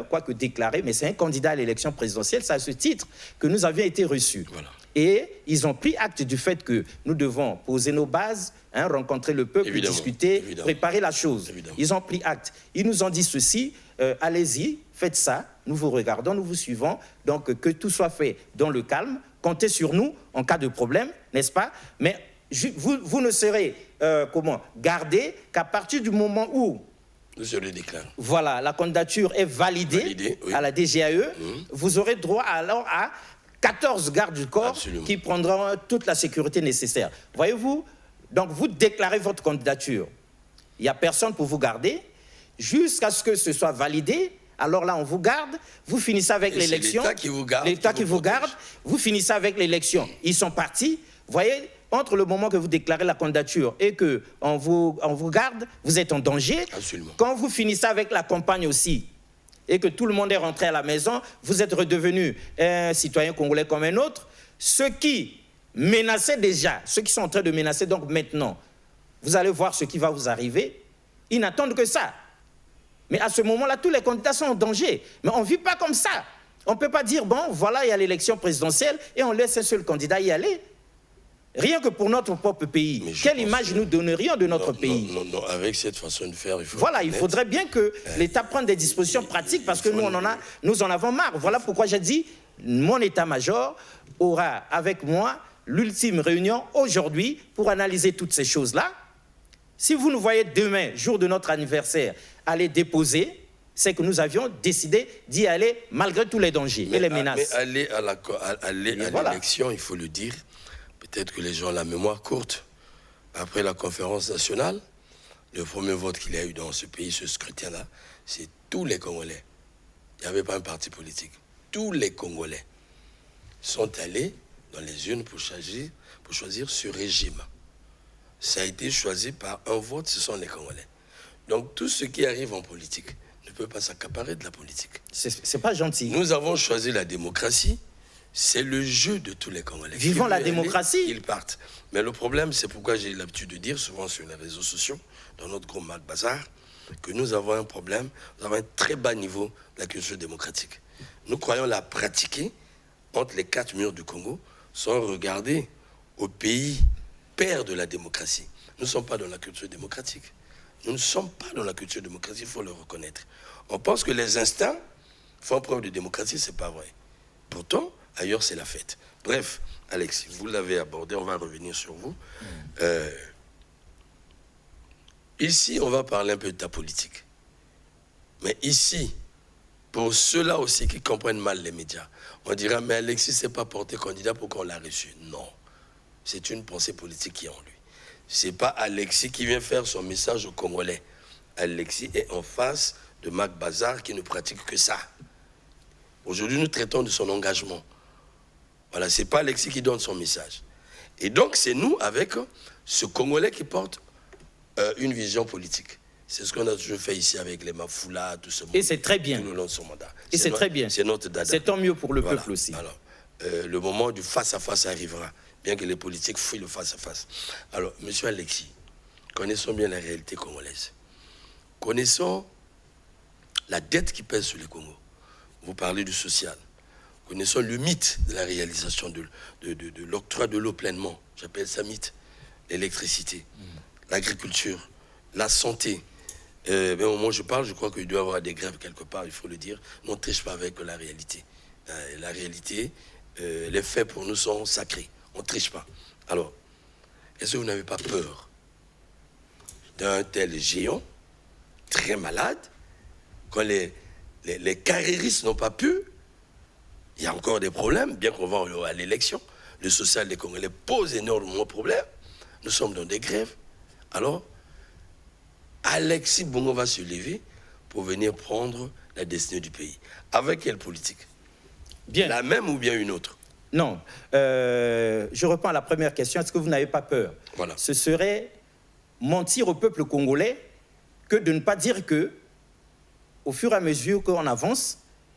quoique déclaré, mais c'est un candidat à l'élection présidentielle. C'est à ce titre que nous avions été reçus. Voilà. Et ils ont pris acte du fait que nous devons poser nos bases, rencontrer le peuple, discuter, préparer la chose. Ils ont pris acte. Ils nous ont dit ceci, allez-y, faites ça, nous vous regardons, nous vous suivons. Donc que tout soit fait dans le calme. Comptez sur nous en cas de problème, n'est-ce pas? Mais vous ne serez gardés qu'à partir du moment où je le déclare. Voilà, la candidature est validée à la DGAE. Vous aurez droit alors à 14 gardes du corps qui prendront toute la sécurité nécessaire. Voyez-vous? Donc vous déclarez votre candidature. Il n'y a personne pour vous garder jusqu'à ce que ce soit validé. Alors là, on vous garde, vous finissez avec l'élection. L'État qui vous garde. L'État qui vous garde, vous finissez avec l'élection. Ils sont partis. Vous voyez, entre le moment que vous déclarez la candidature et qu'on vous garde, vous êtes en danger. Absolument. Quand vous finissez avec la campagne aussi, et que tout le monde est rentré à la maison, vous êtes redevenu un citoyen congolais comme un autre. Ceux qui menaçaient déjà, ceux qui sont en train de menacer, donc maintenant, vous allez voir ce qui va vous arriver. Ils n'attendent que ça. Mais à ce moment-là, tous les candidats sont en danger. Mais on ne vit pas comme ça. On ne peut pas dire, bon, voilà, il y a l'élection présidentielle et on laisse un seul candidat y aller. Rien que pour notre propre pays. Quelle image nous donnerions de notre pays? Non, avec cette façon de faire, il faut... Voilà, il faudrait bien que l'État prenne des dispositions pratiques parce que nous en avons marre. Voilà pourquoi j'ai dit, mon état-major aura avec moi l'ultime réunion aujourd'hui pour analyser toutes ces choses-là. Si vous nous voyez demain, jour de notre anniversaire, aller déposer, c'est que nous avions décidé d'y aller malgré tous les dangers et les menaces. Mais aller à l'élection, il faut le dire, peut-être que les gens ont la mémoire courte. Après la conférence nationale, le premier vote qu'il y a eu dans ce pays, ce scrutin-là, c'est tous les Congolais. Il n'y avait pas un parti politique. Tous les Congolais sont allés dans les urnes pour choisir ce régime. Ça a été choisi par un vote, ce sont les Congolais. Donc tout ce qui arrive en politique ne peut pas s'accaparer de la politique. C'est pas gentil. Nous avons choisi la démocratie. C'est le jeu de tous les Congolais. Vivons la démocratie. Ils partent. Mais le problème, c'est pourquoi j'ai l'habitude de dire souvent sur les réseaux sociaux, dans notre groupe Marc Bazar, que nous avons un problème, nous avons un très bas niveau de la culture démocratique. Nous croyons la pratiquer entre les 4 murs du Congo sans regarder au pays père de la démocratie. Nous ne sommes pas dans la culture démocratique. Nous ne sommes pas dans la culture démocratique, il faut le reconnaître. On pense que les instincts font preuve de démocratie, ce n'est pas vrai. Pourtant, ailleurs, c'est la fête. Bref, Alexis, vous l'avez abordé, on va revenir sur vous. Ici, on va parler un peu de ta politique. Mais ici, pour ceux-là aussi qui comprennent mal les médias, on dira, mais Alexis ne s'est pas porté candidat pour qu'on l'a reçu. Non. C'est une pensée politique qui est en lui. Ce n'est pas Alexis qui vient faire son message aux Congolais. Alexis est en face de Marc Bazar qui ne pratique que ça. Aujourd'hui, nous traitons de son engagement. Voilà, ce n'est pas Alexis qui donne son message. Et donc, c'est nous, avec ce Congolais qui porte une vision politique. C'est ce qu'on a toujours fait ici avec les Mafoula, tout ce monde. Et c'est très bien. Tout le long de son mandat. Et c'est très bien. C'est notre dada. C'est tant mieux pour le peuple aussi. Alors, le moment du face-à-face arrivera, bien que les politiques fuient le face-à-face. Alors, monsieur Alexis, connaissons bien la réalité congolaise. Connaissons la dette qui pèse sur les Congos. Vous parlez du social. Connaissons le mythe de la réalisation de l'octroi de l'eau pleinement. J'appelle ça mythe. L'électricité, l'agriculture, la santé. Mais au moment où je parle, je crois qu'il doit y avoir des grèves quelque part, il faut le dire. On ne triche pas avec la réalité. La réalité, les faits pour nous sont sacrés. On ne triche pas. Alors, est-ce que vous n'avez pas peur d'un tel géant, très malade, quand les carriéristes n'ont pas pu? Il y a encore des problèmes, bien qu'on va à l'élection. Le social des Congolais pose énormément de problèmes. Nous sommes dans des grèves. Alors, Alexis Bongo va se lever pour venir prendre la destinée du pays. Avec quelle politique? Bien. La même ou bien une autre? Non. Je reprends à la première question. Est-ce que vous n'avez pas peur? Voilà. Ce serait mentir au peuple congolais que de ne pas dire que, au fur et à mesure qu'on avance,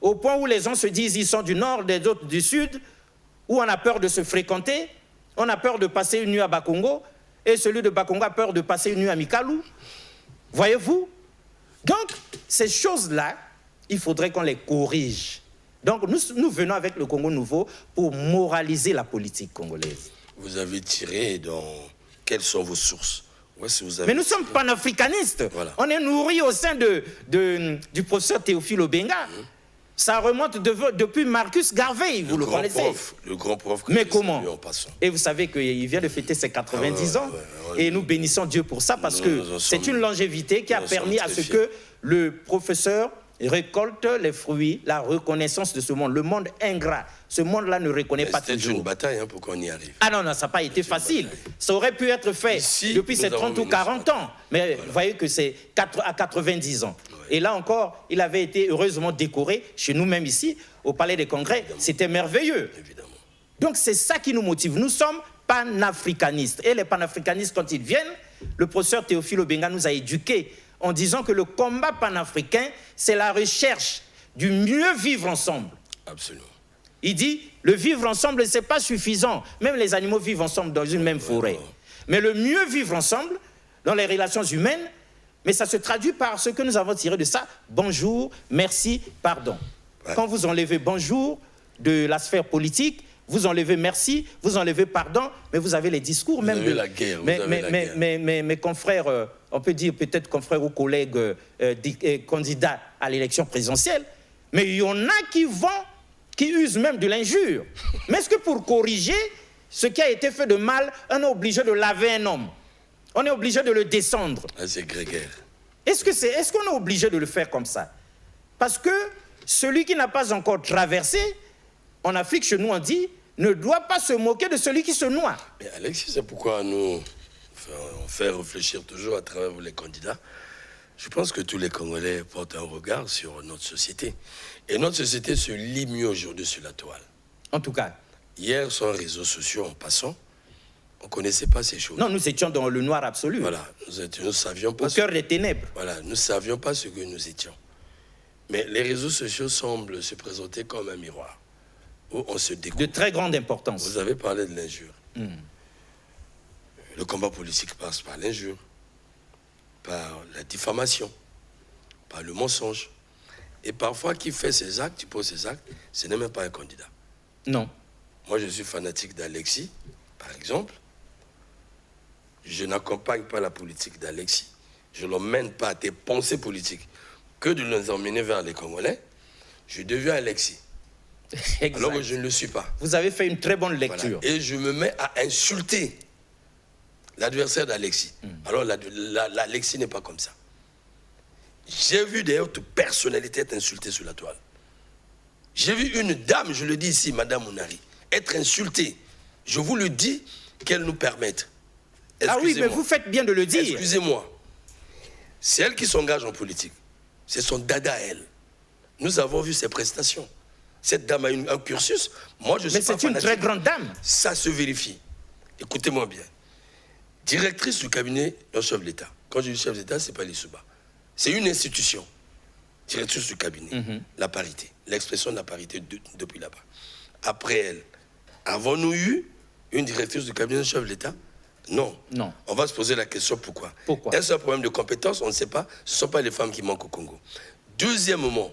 au point où les gens se disent ils sont du nord, les autres du sud, où on a peur de se fréquenter, on a peur de passer une nuit à Bakongo, et celui de Bakongo a peur de passer une nuit à Mikalou. Voyez-vous? Donc, ces choses-là, il faudrait qu'on les corrige. Donc, nous venons avec le Congo Nouveau pour moraliser la politique congolaise. Vous avez tiré dans... Quelles sont vos sources? Mais nous sommes panafricanistes. Voilà. On est nourris au sein du professeur Théophile Obenga. Ça remonte depuis Marcus Garvey, vous le connaissez. Le grand prof. Mais comment? Et vous savez qu'il vient de fêter ses 90 ans. Et nous bénissons Dieu pour ça, parce que c'est une longévité qui a permis à ce que le professeur récolte les fruits, la reconnaissance de ce monde. Le monde ingrat, ce monde-là ne reconnaît pas toujours. C'était une bataille pour qu'on y arrive. Ah non, ça n'a pas été facile. Ça aurait pu être fait depuis ces 30 ou 40 ans. Mais vous voyez que c'est à 90 ans. Et là encore, il avait été heureusement décoré chez nous-mêmes ici, au Palais des Congrès. C'était merveilleux. Évidemment. Donc c'est ça qui nous motive. Nous sommes panafricanistes. Et les panafricanistes, quand ils viennent, le professeur Théophile Obenga nous a éduqués en disant que le combat panafricain, c'est la recherche du mieux vivre ensemble. Absolument. Il dit, le vivre ensemble, ce n'est pas suffisant. Même les animaux vivent ensemble dans une même forêt. Mais le mieux vivre ensemble, dans les relations humaines, mais ça se traduit par ce que nous avons tiré de ça. Bonjour, merci, pardon. Ouais. Quand vous enlevez bonjour de la sphère politique, vous enlevez merci, vous enlevez pardon, mais vous avez les discours même de la guerre. Mes confrères, on peut dire peut-être confrères ou collègues candidats à l'élection présidentielle, mais il y en a qui usent même de l'injure. Mais est-ce que pour corriger ce qui a été fait de mal, on est obligé de laver un homme? On est obligé de le descendre. Ah, c'est grégaire. Est-ce qu'on est obligé de le faire comme ça? Parce que celui qui n'a pas encore traversé, en Afrique, chez nous, on dit, ne doit pas se moquer de celui qui se noie. Mais Alexis, c'est pourquoi on fait réfléchir toujours à travers les candidats. Je pense que tous les Congolais portent un regard sur notre société. Et notre société se lie mieux aujourd'hui sur la toile. En tout cas. Hier, sur les réseaux sociaux, en passant, on ne connaissait pas ces choses. Non, nous étions dans le noir absolu. Voilà, nous ne savions pas... Au cœur des ténèbres. Voilà, nous ne savions pas ce que nous étions. Mais les réseaux sociaux semblent se présenter comme un miroir, où on se découvre. De très grande importance. Vous avez parlé de l'injure. Le combat politique passe par l'injure, par la diffamation, par le mensonge. Et parfois, qui fait ces actes, qui pose ces actes, ce n'est même pas un candidat. Non. Moi, je suis fanatique d'Alexis, par exemple. Je n'accompagne pas la politique d'Alexis. Je ne l'emmène pas à tes pensées politiques que de nous emmener vers les Congolais. Je deviens Alexis. Exact. Alors que je ne le suis pas. Vous avez fait une très bonne lecture. Voilà. Et je me mets à insulter l'adversaire d'Alexis. Alors l'Alexis n'est pas comme ça. J'ai vu des hautes personnalités être insultées sur la toile. J'ai vu une dame, je le dis ici, Madame Mounari, être insultée. Je vous le dis, qu'elle nous permette. Ah oui, mais vous faites bien de le dire. Excusez-moi. C'est elle qui s'engage en politique. C'est son dada à elle. Nous avons vu ses prestations. Cette dame a un cursus. Moi, je suis mais c'est une très grande dame. Ça se vérifie. Écoutez-moi bien. Directrice du cabinet d'un chef d'État. Quand je dis chef d'État, ce n'est pas l'Issouba. C'est une institution. Directrice du cabinet. La parité. L'expression de la parité depuis là-bas. Après elle, avons-nous eu une directrice du cabinet d'un chef d'État? Non. Non. On va se poser la question pourquoi. Pourquoi? Est-ce un problème de compétence? On ne sait pas. Ce ne sont pas les femmes qui manquent au Congo. Deuxièmement,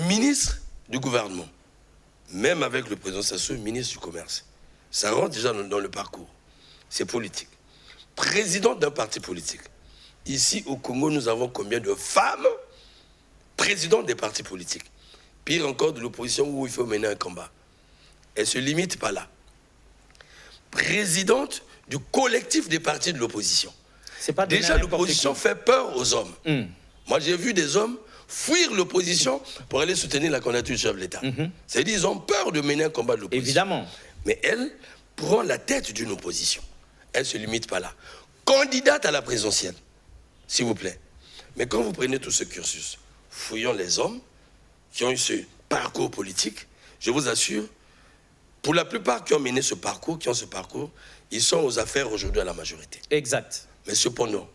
ministre du gouvernement, même avec le président Sassou, ministre du commerce. Ça rentre déjà dans le parcours. C'est politique. Président d'un parti politique. Ici, au Congo, nous avons combien de femmes présidentes des partis politiques? Pire encore, de l'opposition où il faut mener un combat. Elle ne se limite pas là. Présidente du collectif des partis de l'opposition. Déjà, l'opposition fait peur aux hommes. Moi, j'ai vu des hommes fuir l'opposition pour aller soutenir la candidature du chef de l'État. C'est-à-dire qu'ils ont peur de mener un combat de l'opposition. Évidemment. Mais elle prend la tête d'une opposition. Elle ne se limite pas là. Candidate à la présidentielle, s'il vous plaît. Mais quand vous prenez tout ce cursus, fouillons les hommes qui ont eu ce parcours politique, je vous assure, pour la plupart qui ont mené ce parcours, ils sont aux affaires aujourd'hui à la majorité. Exact. Mais cependant,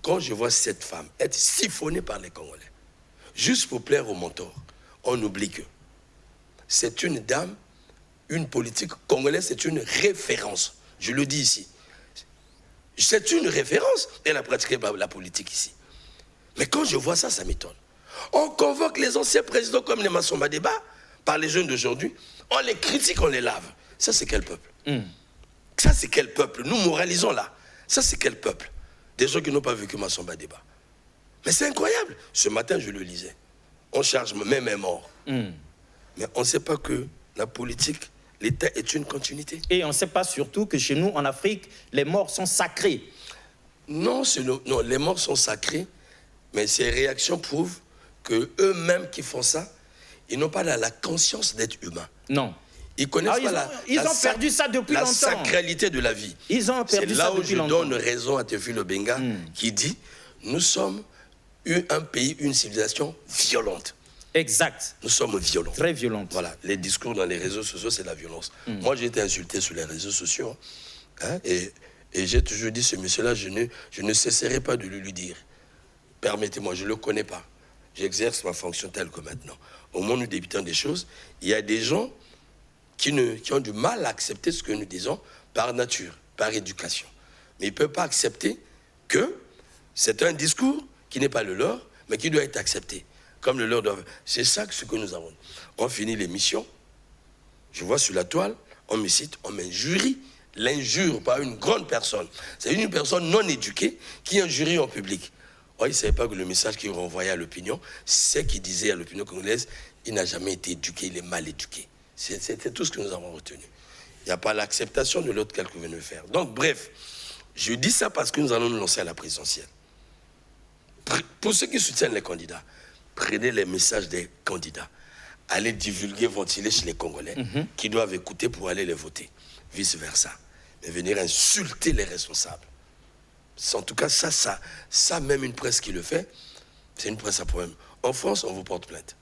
quand je vois cette femme être siphonnée par les Congolais, juste pour plaire au mentor, on oublie que c'est une dame, une politique congolaise, c'est une référence. Je le dis ici. C'est une référence. Elle a pratiqué la politique ici. Mais quand je vois ça, ça m'étonne. On convoque les anciens présidents comme les Massamba Débat par les jeunes d'aujourd'hui. On les critique, on les lave. Ça, c'est quel peuple? Ça, c'est quel peuple? Nous moralisons là. Ça, c'est quel peuple? Des gens qui n'ont pas vécu Massamba Débat. Mais c'est incroyable. Ce matin, je le lisais. On charge même un mort. Mais on ne sait pas que la politique, l'État est une continuité. Et on ne sait pas surtout que chez nous, en Afrique, les morts sont sacrés. Non, non, les morts sont sacrés, mais ces réactions prouvent que eux-mêmes qui font ça, ils n'ont pas la conscience d'être humains. Non. Ils connaissent pas ils ont perdu ça depuis longtemps. La sacralité de la vie. Ils ont perdu ça depuis longtemps. C'est là où je donne raison à Théophile Obenga qui dit « Nous sommes un pays, une civilisation violente ». Exact. Nous sommes violents. Très violents. Voilà, les discours dans les réseaux sociaux, c'est la violence. Moi, j'ai été insulté sur les réseaux sociaux. Hein, et j'ai toujours dit, ce monsieur-là, je ne cesserai pas de lui dire. Permettez-moi, je ne le connais pas. J'exerce ma fonction telle que maintenant. Au moment où nous débutons des choses, il y a des gens qui ont du mal à accepter ce que nous disons par nature, par éducation. Mais ils ne peuvent pas accepter que c'est un discours qui n'est pas le leur, mais qui doit être accepté. Comme le leur doit. C'est ça ce que nous avons. On finit l'émission. Je vois sur la toile, on me cite, on m'injurie. L'injure par une grande personne. C'est une personne non éduquée qui injurie en public. Oh, il ne savait pas que le message qu'il renvoyait à l'opinion, c'est qu'il disait à l'opinion congolaise, il n'a jamais été éduqué, il est mal éduqué. C'était tout ce que nous avons retenu. Il n'y a pas l'acceptation de l'autre qu'elle venait faire. Donc, bref, je dis ça parce que nous allons nous lancer à la présidentielle. Pour ceux qui soutiennent les candidats, prenez les messages des candidats. Allez divulguer, ventiler chez les Congolais qui doivent écouter pour aller les voter. Vice-versa. Mais venir insulter les responsables. En tout cas, ça même une presse qui le fait, c'est une presse à problème. En France, on vous porte plainte.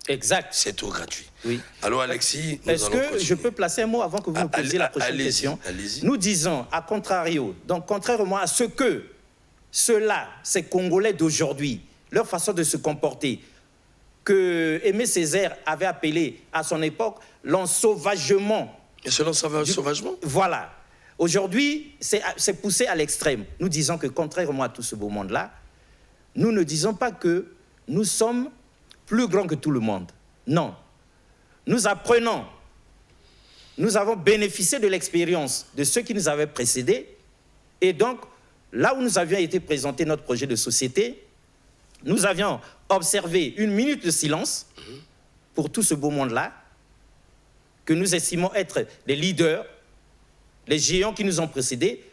Exact. C'est tout gratuit. Oui. Alors, Alexis, est-ce que je peux placer un mot avant que vous me posiez la prochaine question? Nous disons, à contrario, donc contrairement à ce que ceux-là, ces Congolais d'aujourd'hui, leur façon de se comporter, que Aimé Césaire avait appelé à son époque l'ensauvagement. Et ce l'ensauvagement? Voilà. Aujourd'hui, c'est poussé à l'extrême. Nous disons que contrairement à tout ce beau monde-là, nous ne disons pas que nous sommes plus grands que tout le monde. Non. Nous apprenons. Nous avons bénéficié de l'expérience de ceux qui nous avaient précédés. Et donc, là où nous avions été présenté notre projet de société, nous avions observé une minute de silence pour tout ce beau monde-là, que nous estimons être les leaders, les géants qui nous ont précédés,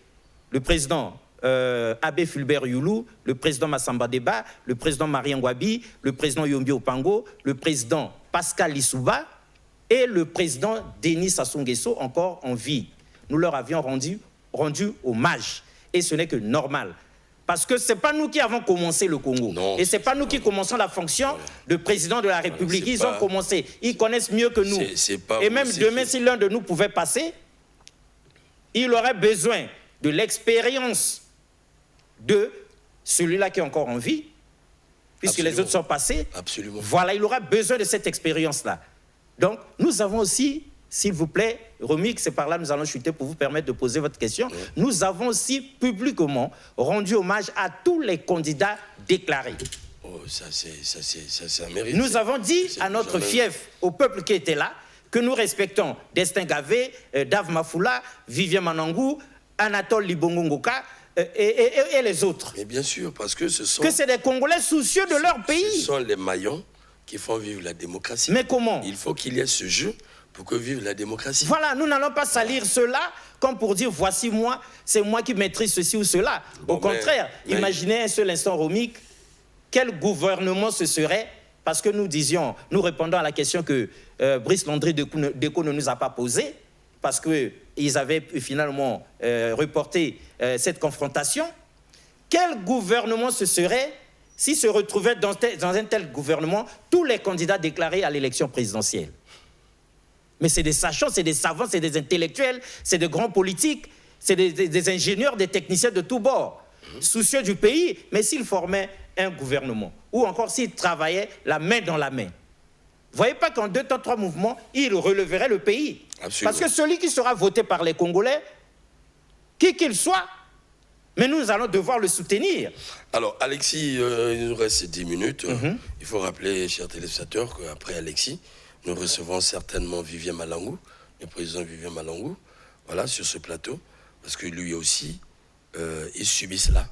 le président Abbé Fulbert Youlou, le président Massamba Débat, le président Marie Ngouabi, le président Yombi Opango, le président Pascal Lissouba et le président Denis Sassou Nguesso, encore en vie. Nous leur avions rendu hommage. Et ce n'est que normal. Parce que ce n'est pas nous qui avons commencé le Congo. Non, et ce n'est pas nous qui commençons la fonction de président de la République. Ils ont commencé. Ils connaissent mieux que nous. Et même demain, si l'un de nous pouvait passer, il aurait besoin de l'expérience de celui-là qui est encore en vie, puisque les autres sont passés. Absolument. Voilà, il aura besoin de cette expérience-là. Donc, nous avons aussi, s'il vous plaît, Romik, c'est par là que nous allons chuter pour vous permettre de poser votre question. Nous avons aussi publiquement rendu hommage à tous les candidats déclarés. Oh, ça mérite. Nous avons dit à notre fief, au peuple qui était là, que nous respectons Destin Gavé, Dave Mafoula, Vivien Manangou, Anatole Libongo Ngoka et les autres. Mais bien sûr, parce que ce sont... Que c'est des Congolais soucieux de leur pays. Ce sont les maillons qui font vivre la démocratie. Mais comment? Il faut qu'il y ait ce jeu pour que vive la démocratie. Voilà, nous n'allons pas salir cela comme pour dire, voici moi, c'est moi qui maîtrise ceci ou cela. Bon, au contraire, imaginez un seul instant, Romik, quel gouvernement ce serait, parce que nous répondons à la question que Brice Landry Déco ne nous a pas posée, parce qu'ils avaient finalement reporté cette confrontation. Quel gouvernement ce serait si se retrouvaient dans un tel gouvernement tous les candidats déclarés à l'élection présidentielle? Mais c'est des sachants, c'est des savants, c'est des intellectuels, c'est des grands politiques, c'est des ingénieurs, des techniciens de tous bords, soucieux du pays. Mais s'ils formaient un gouvernement, ou encore s'il travaillait la main dans la main. Vous ne voyez pas qu'en 2 temps, 3 mouvements, il releverait le pays. Absolument. Parce que celui qui sera voté par les Congolais, qui qu'il soit, mais nous allons devoir le soutenir. Alors, Alexis, il nous reste 10 minutes. Il faut rappeler, chers téléspectateurs, qu'après Alexis, nous recevons certainement Vivien Malangou, le président Vivien Malangou, voilà, sur ce plateau, parce que lui aussi, il subit cela.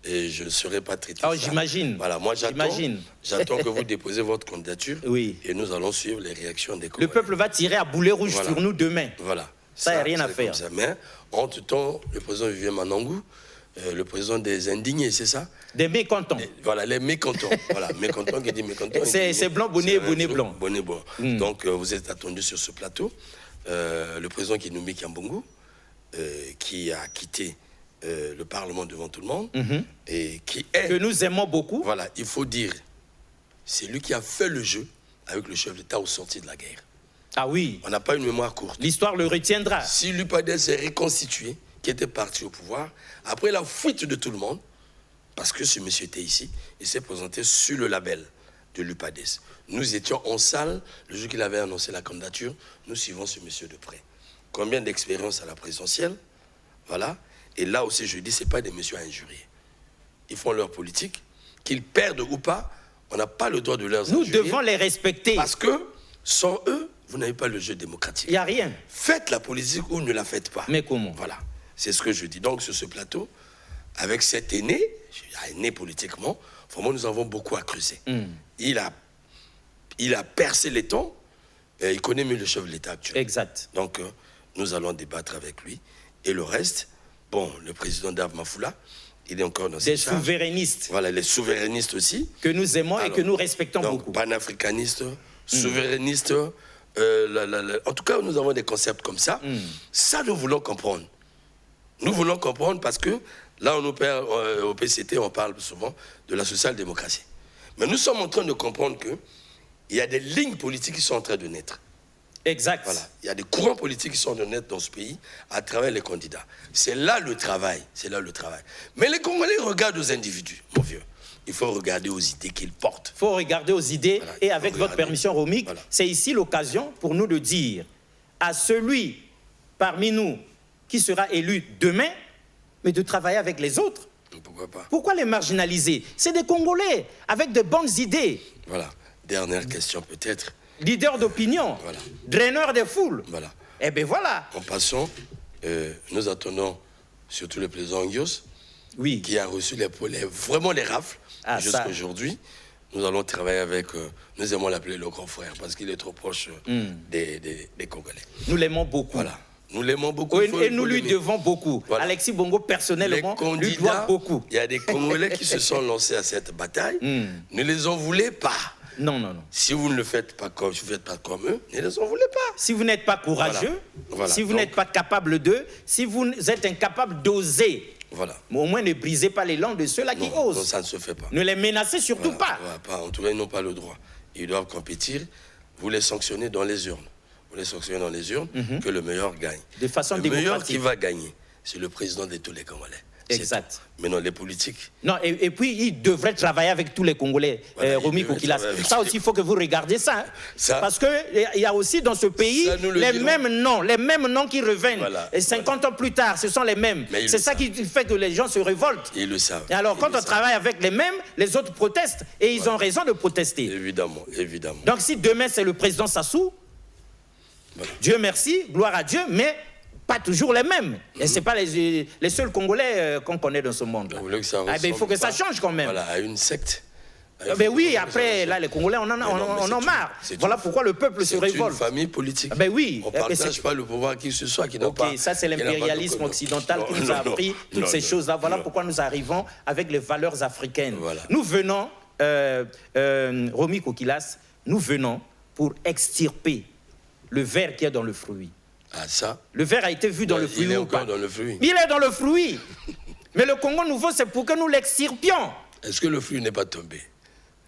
Et je ne serai pas traité. Oh, j'imagine. Voilà, moi j'attends que vous déposez votre candidature. Oui. Et nous allons suivre les réactions des Congolais. Le peuple va tirer à boulet rouge sur nous demain. Voilà. Ça, il n'y a rien à faire. Mais entre-temps, le président Vivien Malangou, le président des indignés, c'est ça? Des mécontents. Voilà, les mécontents. Voilà, mécontents qui dit mécontents. C'est blanc, bonnet, bonnet blanc. Bonnet blanc. Donc, vous êtes attendu sur ce plateau. Le président Kinoubi Kiambongo, qui a quitté le Parlement devant tout le monde, et qui est... Que nous aimons beaucoup. Voilà, il faut dire, c'est lui qui a fait le jeu avec le chef d'État au sorti de la guerre. Ah oui. On n'a pas une mémoire courte. L'histoire le retiendra. Si l'UPADES s'est reconstitué, qui était parti au pouvoir, après la fuite de tout le monde, parce que ce monsieur était ici, il s'est présenté sur le label de l'UPADES. Nous étions en salle, le jour qu'il avait annoncé la candidature, nous suivons ce monsieur de près. Combien d'expérience à la présidentielle? Voilà. Et là aussi, je dis, ce n'est pas des messieurs à injurier. Ils font leur politique, qu'ils perdent ou pas, on n'a pas le droit de leur injurier. Nous devons les respecter. Parce que, sans eux, vous n'avez pas le jeu démocratique. Il n'y a rien. Faites la politique ou ne la faites pas. Mais comment? Voilà. C'est ce que je dis. Donc, sur ce plateau, avec cet aîné, aîné politiquement, vraiment, nous avons beaucoup à creuser. Il a percé les temps, et il connaît mieux le chef de l'État actuel. Exact. Donc, nous allons débattre avec lui. Et le reste, bon, le président Dave Mafoula, il est encore dans ses charges. Des souverainistes. Voilà, les souverainistes aussi. Que nous aimons et que nous respectons donc, beaucoup. Panafricanistes, souverainistes. En tout cas, nous avons des concepts comme ça. Ça, nous voulons comprendre. Nous voulons comprendre parce que là, au PCT, on parle souvent de la social-démocratie. Mais nous sommes en train de comprendre qu'il y a des lignes politiques qui sont en train de naître. Exact. Voilà. Il y a des courants politiques qui sont en train de naître dans ce pays à travers les candidats. C'est là le travail. C'est là le travail. Mais les Congolais regardent aux individus, mon vieux. Il faut regarder aux idées qu'ils portent. Il faut regarder aux idées. Voilà, et avec votre permission, Romik, voilà. C'est ici l'occasion pour nous de dire à celui parmi nous qui sera élu demain, mais de travailler avec les autres. Pourquoi pas? Pourquoi les marginaliser? C'est des Congolais avec de bonnes idées. Voilà. Dernière question peut-être. Leader d'opinion, voilà. Draineur des foules. Voilà. Eh bien voilà. En passant, nous attendons surtout le président Angios, oui. Qui a reçu vraiment les rafles jusqu'à aujourd'hui. Nous allons travailler avec, nous aimons l'appeler le grand frère parce qu'il est trop proche des Congolais. Nous l'aimons beaucoup. Voilà. Nous l'aimons beaucoup. Et nous lui devons beaucoup. Voilà. Alexis Bongo, personnellement, lui doit beaucoup. Il y a des Congolais qui se sont lancés à cette bataille. Ne les en voulez pas. Non, non, non. Si vous ne le faites pas comme, eux, ne les en voulez pas. Si vous n'êtes pas courageux, voilà. Si vous n'êtes pas capable d'eux, si vous êtes incapable d'oser, voilà. Au moins ne brisez pas les langues de ceux-là qui osent. Non, ça ne se fait pas. Ne les menacez surtout pas. En tout cas, ils n'ont pas le droit. Ils doivent compétir. Vous les sanctionnez dans les urnes. Vous les sanctionnez dans les urnes, que le meilleur gagne. De façon démocratique. Le meilleur qui va gagner, c'est le président de tous les Congolais. Exact. Mais non, les politiques. Non, et puis il devrait travailler avec tous les Congolais, voilà, Romy Kokilas. Ça aussi, il faut que vous regardiez ça. Parce qu'il y a aussi dans ce pays les mêmes noms qui reviennent. Voilà, et 50 ans plus tard, ce sont les mêmes. C'est ça qui fait que les gens se révoltent. Ils le savent. Et alors, quand on travaille avec les mêmes, les autres protestent. Et ils ont raison de protester. Évidemment, évidemment. Donc, si demain, c'est le président Sassou, Dieu merci, gloire à Dieu, mais pas toujours les mêmes. Et ce n'est pas les seuls Congolais qu'on connaît dans ce monde. Il faut que ça change quand même. Voilà, à une secte. Ben oui, après, là, les Congolais, on en marre. Voilà pourquoi le peuple se révolte. C'est une famille politique. Ben oui. On ne partage pas le pouvoir qui ce soit, qui n'a pas... Ok, ça c'est l'impérialisme occidental qui nous a appris toutes ces choses-là. Voilà pourquoi nous arrivons avec les valeurs africaines. Voilà. Nous venons, Romy Kokilas, nous venons pour extirper le ver qui est dans le fruit. Ah, ça? Le ver a été vu dans le fruit. Il est encore dans le fruit. Il est dans le fruit. Mais le Congo nouveau, c'est pour que nous l'extirpions. Est-ce que le fruit n'est pas tombé?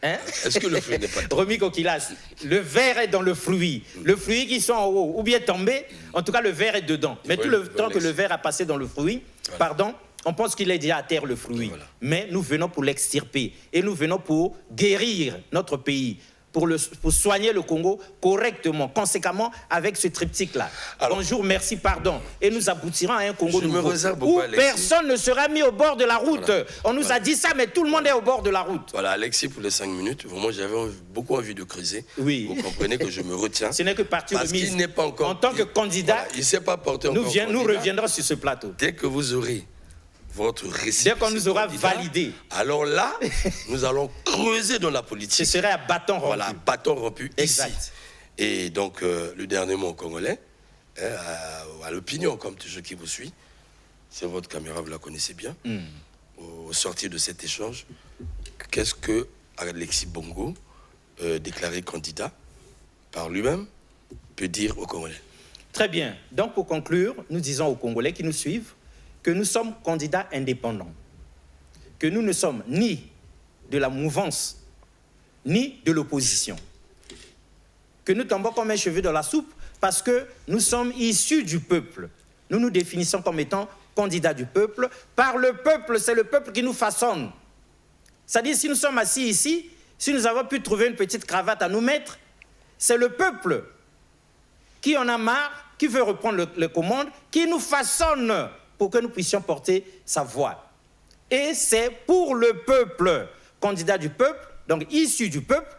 Hein? Est-ce que le fruit n'est pas tombé? Romy Kokilas, le ver est dans le fruit. Le fruit qui sont en haut, ou bien tombé, en tout cas le ver est dedans. Mais tout le temps que le ver a passé dans le fruit, pardon, On pense qu'il est déjà à terre le fruit. Voilà. Mais nous venons pour l'extirper. Et nous venons pour guérir notre pays. Pour soigner le Congo correctement, conséquemment, avec ce triptyque-là. Bonjour, merci, pardon. Et nous aboutirons à un Congo nouveau où personne ne sera mis au bord de la route. Voilà. On nous a dit ça, mais tout le monde est au bord de la route. Voilà, Alexis, pour les 5 minutes, vraiment, j'avais beaucoup envie de creuser. Oui. Vous comprenez que je me retiens. Ce n'est que partie parce remise. qu'il n'est pas encore... En tant que candidat, voilà, il ne s'est pas porté encore candidat. Nous reviendrons sur ce plateau. Dès que vous aurez votre récit, dès qu'on nous aura validé, alors là, nous allons creuser dans la politique. Ce serait à bâton rompu. Voilà, bâton rompu exact. Ici. Et donc, le dernier mot congolais, à l'opinion, comme toujours qui vous suit, c'est votre caméra, vous la connaissez bien. Au sortir de cet échange, qu'est-ce que Alexis Bongo, déclaré candidat par lui-même, peut dire aux Congolais? Très bien. Donc, pour conclure, nous disons aux Congolais qui nous suivent que nous sommes candidats indépendants, que nous ne sommes ni de la mouvance, ni de l'opposition, que nous tombons comme un cheveu dans la soupe parce que nous sommes issus du peuple. Nous nous définissons comme étant candidats du peuple. Par le peuple, c'est le peuple qui nous façonne. C'est-à-dire, si nous sommes assis ici, si nous avons pu trouver une petite cravate à nous mettre, c'est le peuple qui en a marre, qui veut reprendre les commandes, qui nous façonne pour que nous puissions porter sa voix. Et c'est pour le peuple, candidat du peuple, donc issu du peuple,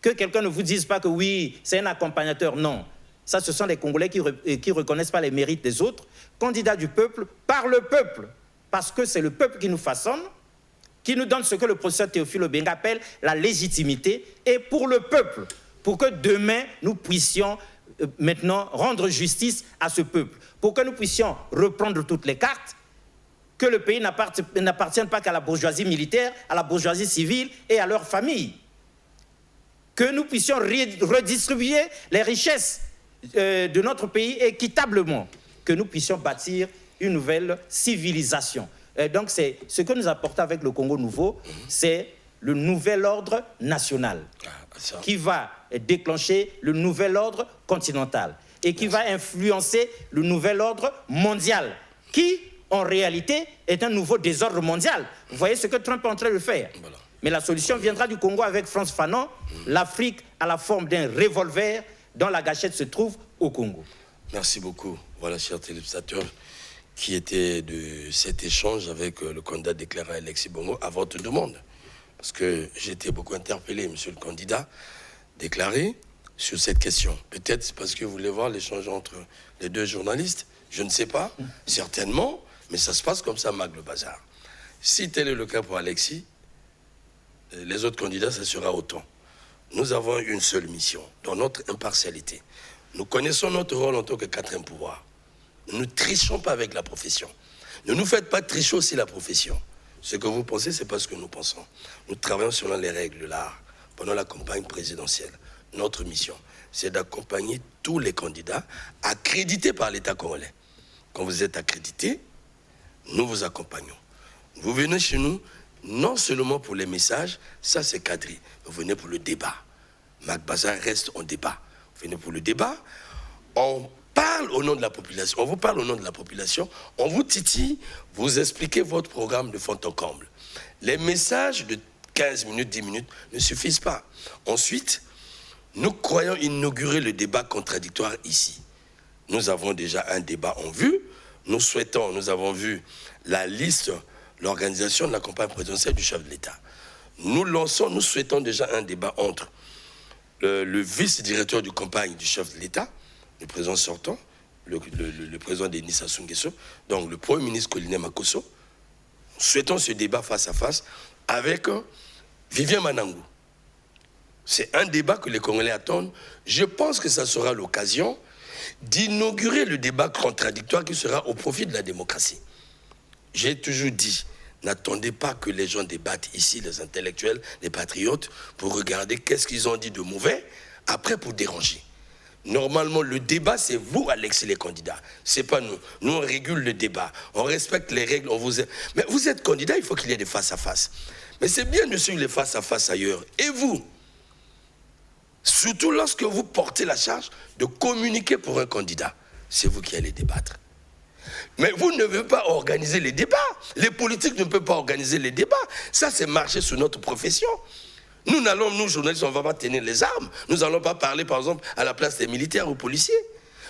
que quelqu'un ne vous dise pas que oui, c'est un accompagnateur. Non. Ça, ce sont les Congolais qui ne reconnaissent pas les mérites des autres. Candidat du peuple, par le peuple. Parce que c'est le peuple qui nous façonne, qui nous donne ce que le professeur Théophile Obenga appelle la légitimité, et pour le peuple, pour que demain, nous puissions maintenant rendre justice à ce peuple, pour que nous puissions reprendre toutes les cartes, que le pays n'appartienne pas qu'à la bourgeoisie militaire, à la bourgeoisie civile et à leurs familles, que nous puissions redistribuer les richesses de notre pays équitablement, que nous puissions bâtir une nouvelle civilisation. Donc c'est ce que nous apportons avec le Congo nouveau, c'est le nouvel ordre national qui va déclencher le nouvel ordre continental et qui va influencer le nouvel ordre mondial qui, en réalité, est un nouveau désordre mondial. Vous voyez ce que Trump est en train de faire. Voilà. Mais la solution viendra du Congo avec Frantz Fanon. L'Afrique a la forme d'un revolver dont la gâchette se trouve au Congo. Merci beaucoup. Voilà, chers téléspectateurs, qui était de cet échange avec le candidat déclaré Alexis Bongo à votre demande. Parce que j'ai été beaucoup interpellé, monsieur le candidat déclaré, sur cette question. Peut-être c'est parce que vous voulez voir l'échange entre les deux journalistes. Je ne sais pas, certainement, mais ça se passe comme ça, Mag le Bazar. Si tel est le cas pour Alexis, les autres candidats, ça sera autant. Nous avons une seule mission, dans notre impartialité. Nous connaissons notre rôle en tant que quatrième pouvoir. Nous ne trichons pas avec la profession. Ne nous faites pas tricher aussi la profession. Ce que vous pensez, c'est pas ce que nous pensons. Nous travaillons selon les règles de l'art pendant la campagne présidentielle. Notre mission, c'est d'accompagner tous les candidats accrédités par l'État congolais. Quand vous êtes accrédités, nous vous accompagnons. Vous venez chez nous, non seulement pour les messages, ça c'est cadré. Vous venez pour le débat. Mag Bazar reste en débat. Vous venez pour le débat. On parle au nom de la population. On vous parle au nom de la population. On vous titille. Vous expliquez votre programme de fond en comble. Les messages de 15 minutes, 10 minutes ne suffisent pas. Ensuite, nous croyons inaugurer le débat contradictoire ici. Nous avons déjà un débat en vue. Nous avons vu la liste, l'organisation de la campagne présidentielle du chef de l'État. Nous souhaitons déjà un débat entre le vice-directeur de campagne du chef de l'État, le président sortant, le président Denis Sassou Nguesso, donc le premier ministre Colin Makosso. Nous souhaitons ce débat face à face avec Vivien Manangou. C'est un débat que les Congolais attendent. Je pense que ça sera l'occasion d'inaugurer le débat contradictoire qui sera au profit de la démocratie. J'ai toujours dit, n'attendez pas que les gens débattent ici, les intellectuels, les patriotes, pour regarder qu'est-ce qu'ils ont dit de mauvais, après pour déranger. Normalement, le débat, c'est vous, Alexis, les candidats. C'est pas nous. Nous, on régule le débat. On respecte les règles. Mais vous êtes candidat, il faut qu'il y ait des face-à-face. Mais c'est bien de suivre les face-à-face ailleurs. Et vous, surtout lorsque vous portez la charge de communiquer pour un candidat, c'est vous qui allez débattre. Mais vous ne pouvez pas organiser les débats. Les politiques ne peuvent pas organiser les débats. Ça, c'est marcher sur notre profession. Nous, journalistes, on ne va pas tenir les armes. Nous n'allons pas parler, par exemple, à la place des militaires ou policiers.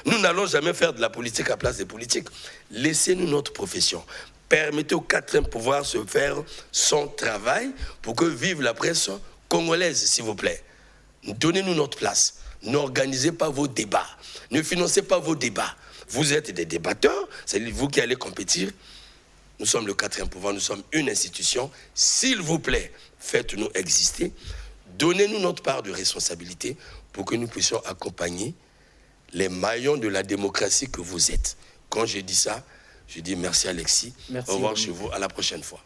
Nous n'allons jamais faire de la politique à la place des politiques. Laissez-nous notre profession. Permettez au quatrième pouvoir de se faire son travail pour que vive la presse congolaise, s'il vous plaît. Donnez-nous notre place. N'organisez pas vos débats. Ne financez pas vos débats. Vous êtes des débatteurs, c'est vous qui allez compétir. Nous sommes le quatrième pouvoir, nous sommes une institution. S'il vous plaît, faites-nous exister. Donnez-nous notre part de responsabilité pour que nous puissions accompagner les maillons de la démocratie que vous êtes. Quand je dis ça, je dis merci Alexis. Merci, au revoir chez vous, à la prochaine fois.